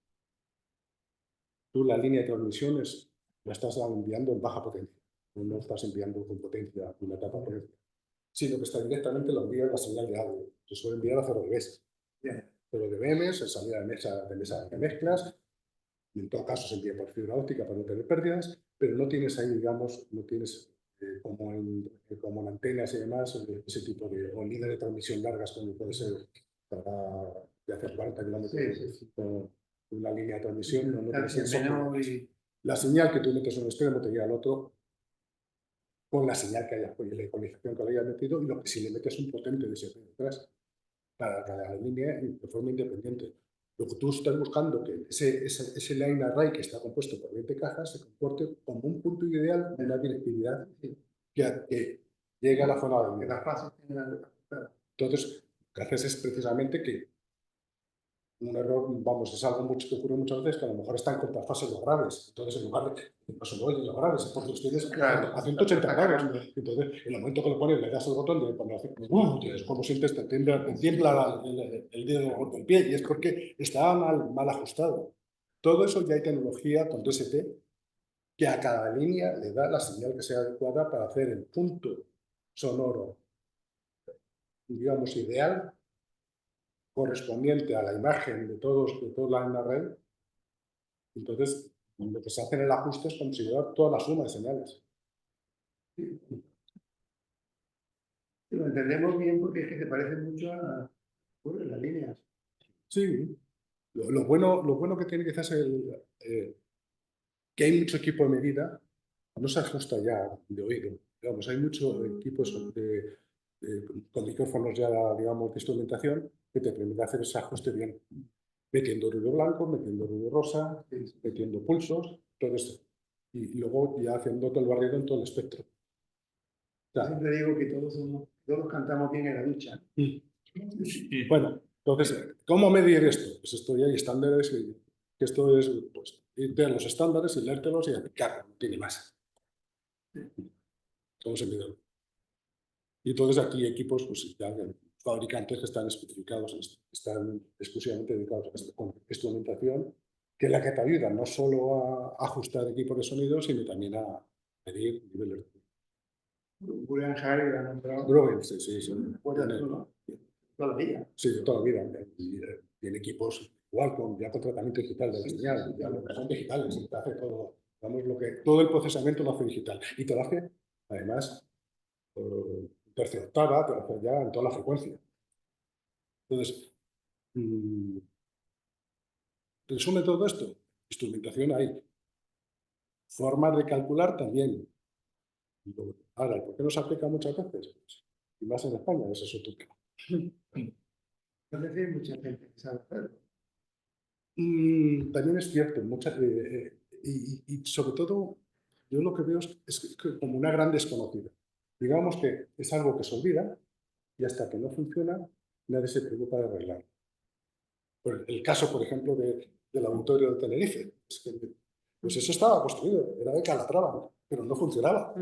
Tú la línea de transmisiones la estás enviando en baja potencia, no estás enviando con potencia una etapa potencia, sino que está directamente lo envía en la señal de audio. Se suele enviar a 0 dB. 0 dBm, se salida de mesa de mezclas, y en todo caso se envía por fibra óptica para no tener pérdidas, pero no tienes ahí, digamos, no tienes como en antenas y demás, ese tipo de, o líneas de transmisión largas como puede ser para de hacer 40 kilómetros con una línea de transmisión, no tienes eso. La señal que tú metes en un extremo te llega al otro con la señal que hayas, la ecualización que le hayas metido, y lo que si le metes un potente de ese detrás para cada línea de forma independiente. Lo que tú estás buscando que ese line array que está compuesto por 20 cajas se comporte como un punto ideal de una directividad que llegue a la zona de la. Entonces, lo que haces es precisamente que un error, vamos, es algo que ocurre muchas veces, que a lo mejor están contrafases los graves. Entonces, en lugar de no se mueven los graves, porque los tienes a 180 grados. Entonces, en el momento que lo pones, le das el botón de poner, como sientes, te tiembla el dedo del pie, y es porque estaba mal ajustado. Todo eso ya hay tecnología con DSP que a cada línea le da la señal que sea adecuada para hacer el punto sonoro, digamos, ideal, correspondiente a la imagen de toda la red. Entonces, lo que se hace en el ajuste es considerar toda la suma de señales. Lo entendemos bien porque es que se parece mucho a las líneas. Sí, lo bueno que tiene quizás que hay mucho equipo de medida, no se ajusta ya de oído. Digamos, hay muchos equipos con micrófonos ya, digamos, de instrumentación que te permite hacer ese ajuste bien, metiendo ruido blanco, metiendo ruido rosa, metiendo pulsos, todo esto. Y luego ya haciendo todo el barrido en todo el espectro. Siempre digo que todos cantamos bien en la ducha. Y bueno, entonces, ¿cómo medir esto? Pues esto ya hay estándares, que esto es pues, irte a los estándares y leértelos y aplicarlos, no tiene más. ¿Cómo se mide? Y entonces aquí equipos, pues ya fabricantes que están especificados, están exclusivamente dedicados a esta instrumentación, que es la que te ayuda no solo a ajustar equipos de sonido, sino también a medir niveles de... Julian Harry lo ha nombrado. Bruegel, sí. Toda la vida. Sí, toda la vida. Y, tiene equipos igual, ya con tratamiento digital de la señal, ya son digitales, y te hace todo, vamos, todo el procesamiento lo hace digital. Y te lo hace, además, tercia octava, te lo hace ya en toda la frecuencia. Entonces, resume todo esto. Instrumentación hay. Formas de calcular también. Ahora, ¿por qué no se aplica muchas veces? Y más en España, eso es otro tema. No sé si hay mucha gente que sabe hacerlo. También es cierto, y sobre todo, yo lo que veo es como una gran desconocida. Digamos que es algo que se olvida y hasta que no funciona, nadie se preocupa de arreglarlo. El caso, por ejemplo, del auditorio de Tenerife. Pues eso estaba construido, era de Calatrava, pero no funcionaba.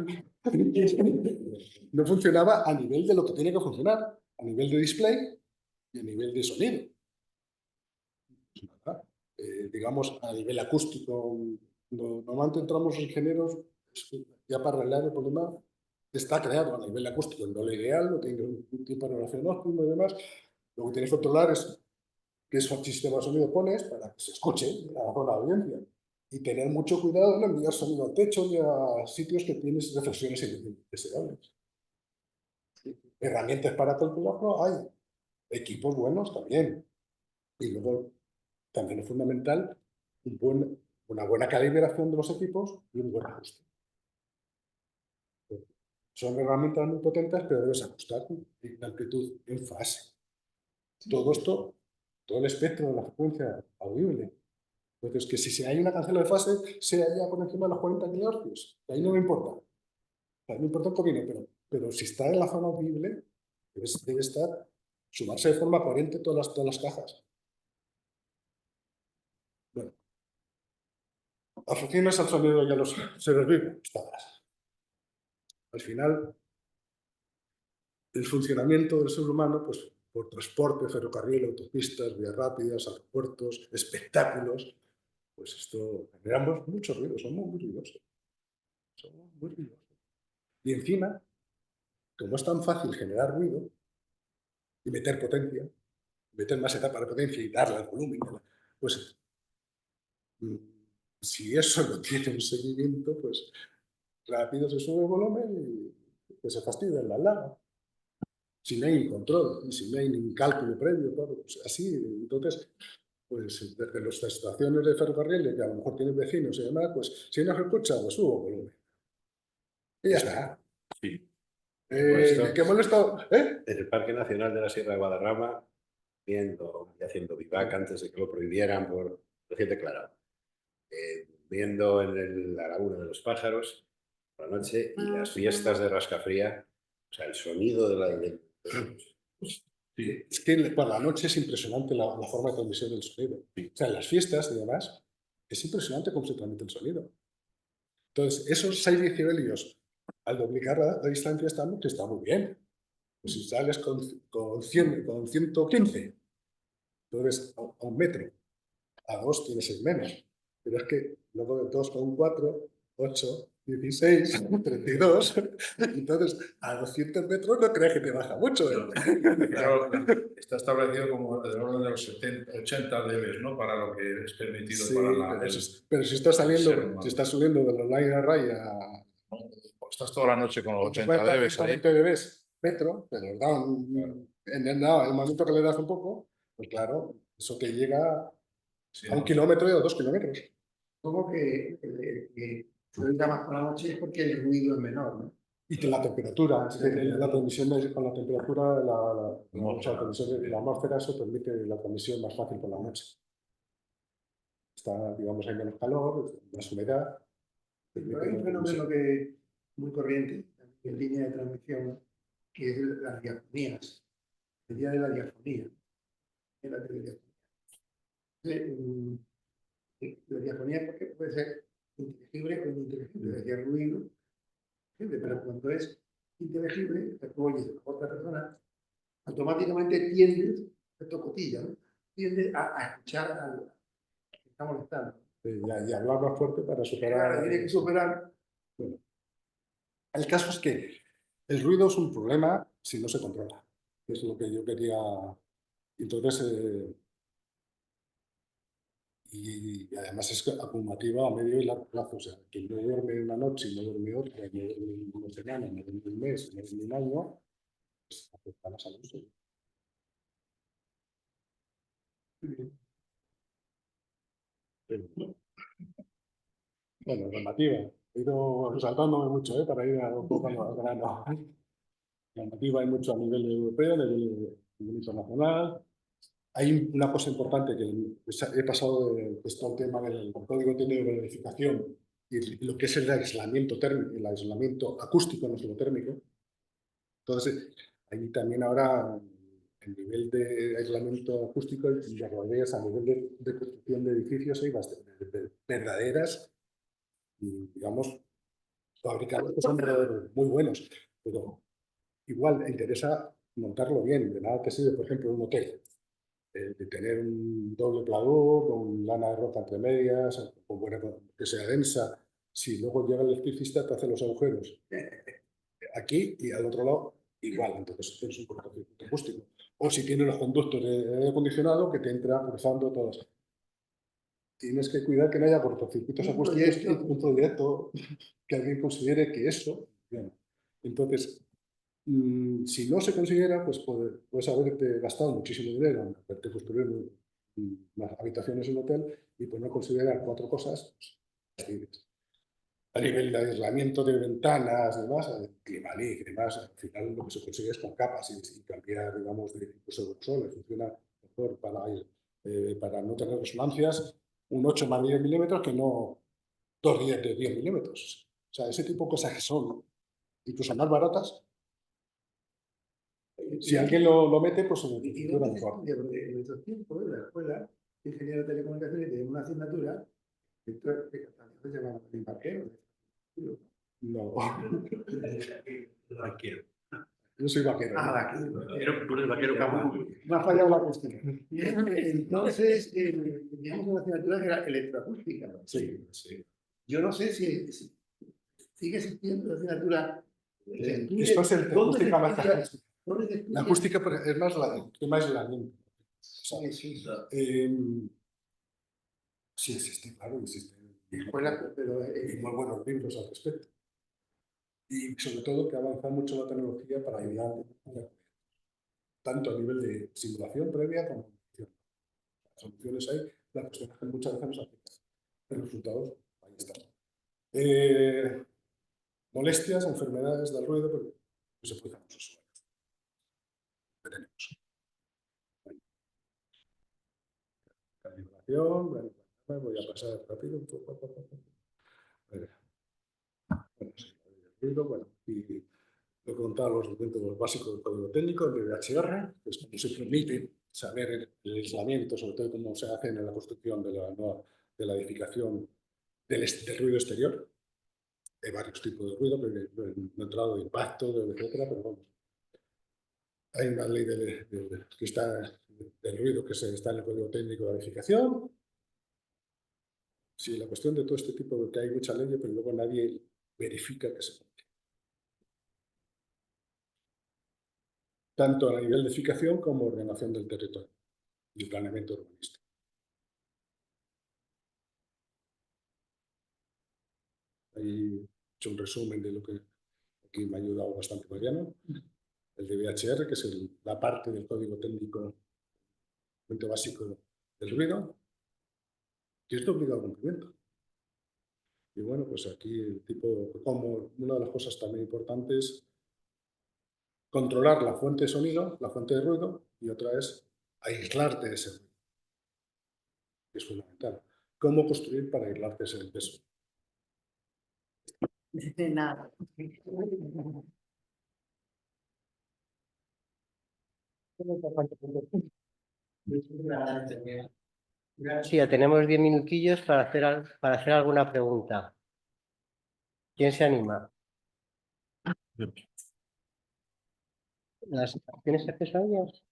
No funcionaba a nivel de lo que tiene que funcionar, a nivel de display y a nivel de sonido. Digamos, a nivel acústico, normalmente entramos los ingenieros ya para arreglar el problema está creado a nivel acústico, no lo ideal, no tiene un tipo de relación óptima y demás. Lo que tienes que controlar es qué sistema de sonido pones para que se escuche a la audiencia. Y tener mucho cuidado de no enviar sonido al techo ni a sitios que tienes reflexiones indeseables. Herramientas para calcularlo hay. Equipos buenos también. Y luego también es fundamental una buena calibración de los equipos y un buen ajuste. Son herramientas muy potentes, pero debes ajustar en amplitud, en fase. Todo esto, todo el espectro de la frecuencia audible. Entonces, que si hay una cancela de fase, sea ya por encima de los 40 kHz, ahí no me importa. No me importa un poquito, pero si está en la zona audible, debe estar, sumarse de forma coherente todas las cajas. Bueno, afecciones al sonido y a los seres vivos, todas. Al final, el funcionamiento del ser humano, pues por transporte, ferrocarril, autopistas, vías rápidas, aeropuertos, espectáculos, pues esto generamos mucho ruido, somos muy ruidosos. Y encima, como es tan fácil generar ruido y meter potencia, meter más etapa de potencia y darle al volumen, pues si eso no tiene un seguimiento, pues rápido se sube el volumen y que se fastidia en la lava. Si no hay control, y si no hay ningún cálculo previo, todo, pues así, entonces, pues desde las estaciones de ferrocarril, que a lo mejor tienen vecinos y demás, pues si no se escucha, pues subo volumen. Y ya está. Sí. ¿Qué molesto? En el Parque Nacional de la Sierra de Guadarrama, viendo y haciendo vivac antes de que lo prohibieran por recién declarado. Viendo en la Laguna de los Pájaros por la noche y las fiestas de Rascafría, o sea, el sonido de la... Sí. Es que por la noche es impresionante la forma de transmisión del sonido. Sí. O sea, en las fiestas y demás, es impresionante cómo se transmite el sonido. Entonces, esos 6 decibelios, al duplicar la distancia, está muy bien. Pues si sales con 115, entonces a 1 metro, a 2 tienes el menos. Pero es que luego de 2,4, 8, 16, 32, entonces a 200 metros no crees que te baja mucho. Pero está establecido como del orden de los 70, 80 dB, ¿no? Para lo que es permitido Sí, para la... pero si estás ser saliendo, humano. si estás subiendo de los line array a Estás toda la noche con los 80 50, dB ahí. 120 dBs metro, pero da en el momento que le das un poco, pues claro, eso te llega Sí, a 1 ¿no? kilómetro o a 2 kilómetros. Supongo que se oiga más por la noche es porque el ruido es menor, ¿no? Y que la temperatura, la transmisión con la temperatura, o sea, la transmisión de la atmósfera, eso permite la transmisión más fácil por la noche. Está, digamos, hay menos calor, más humedad. Pero hay un fenómeno que es muy corriente en línea de transmisión, que es las diafonías, el día de la diafonía, en la telediafonía. La diafonía porque puede ser inteligible o ininteligible, decía ruido, pero cuando es inteligible, que tú oyes a otra persona, automáticamente tiendes, esto cotilla, ¿no? Tiendes a escuchar al que está molestando. Y hablar más fuerte para superar. Claro, tiene que superar. Bueno, el caso es que el ruido es un problema si no se controla, que es lo que yo quería. Entonces, y además es acumulativa a medio y largo plazo. O sea, quien no duerme una noche y no duerme otra, no duerme una semana, no duerme un mes, no duerme un año, pues afecta a la salud. Sí. Bueno, normativa. He ido saltándome mucho para ir a un poco al grano. Normativa hay mucho a nivel europeo, a nivel internacional. Hay una cosa importante que he pasado de todo el tema del código técnico de verificación y lo que es el aislamiento térmico, el aislamiento acústico, no solo térmico. Entonces, ahí también ahora el nivel de aislamiento acústico y las rodeas a nivel de construcción de edificios hay verdaderas, digamos, fabricantes que son muy buenos, pero igual interesa montarlo bien. De nada te sirve, por ejemplo, un hotel, de tener un doble pladur, con lana de ropa entre medias, que sea densa. Si luego llega el electricista, te hace los agujeros aquí y al otro lado igual, entonces tienes un cortocircuito acústico. O si tienes los conductos de aire acondicionado que te entra cruzando todas. Tienes que cuidar que no haya cortocircuitos acústicos, un proyecto que alguien considere que eso. Bien. Entonces, si no se considera, pues puedes haberte gastado muchísimo dinero en haberte construido unas habitaciones en un hotel y pues no considerar 4 cosas, pues, a nivel de aislamiento de ventanas, demás, Climalit y demás, al final lo que se consigue es con capas y cambiar, digamos, de aerosol, funciona mejor para no tener resonancias, un 8 más 10 milímetros que no 2 de 10 milímetros. O sea, ese tipo de cosas que son incluso más baratas. Si alguien lo mete, pues se funciona mejor. Porque en nuestros tiempos, en la escuela de ingeniero de telecomunicaciones, tenemos una asignatura que se llama vaquero. No. Yo soy vaquero. Vaquero. Tú eres vaquero cama. Me ha fallado la cuestión. Entonces, teníamos una asignatura que era electroacústica. Sí, sí. Yo no sé si sigue existiendo la asignatura. Esto es el acústica más acústica. La acústica es más el tema aislamiento. Sí existe, claro, existe. Pero hay muy buenos libros al respecto. Y sobre todo que avanza mucho la tecnología para ayudar tanto a nivel de simulación previa como de soluciones hay, las cuestiones que muchas veces no se aplican. Los resultados, ahí están. Molestias, enfermedades del ruido, pero no se puede hacer los usuarios. Tenemos. Calibración, voy a pasar rápido. Bueno, y lo contaba los documentos básicos del código técnico, el DHR, que es como se permite saber el aislamiento, sobre todo cómo se hace en la construcción de la edificación del ruido exterior. Hay varios tipos de ruido, pero no he entrado de impacto, etcétera, pero vamos. Hay una ley que está del ruido que está en el código técnico de la edificación. Sí, la cuestión de todo este tipo de que hay mucha ley, pero luego nadie verifica que se cumple. Tanto a nivel de edificación como ordenación del territorio y planeamiento urbanístico. Ahí he hecho un resumen de lo que aquí me ha ayudado bastante Mariano. El de VHR, que es la parte del código técnico básico del ruido, y es de obligado cumplimiento. Y bueno, pues aquí el tipo, como una de las cosas también importantes, controlar la fuente de sonido, la fuente de ruido, y otra es aislarte de ese ruido. Es fundamental. ¿Cómo construir para aislarte de eso? De nada. Sí, ya tenemos 10 minutillos para hacer alguna pregunta. ¿Quién se anima? ¿Tienes acceso a ellas?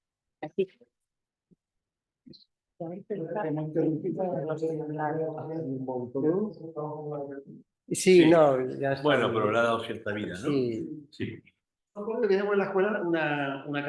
Sí, no, ya está. Bueno, pero le ha dado cierta vida, ¿no? Sí. Sí. Recuerdo que teníamos en la escuela una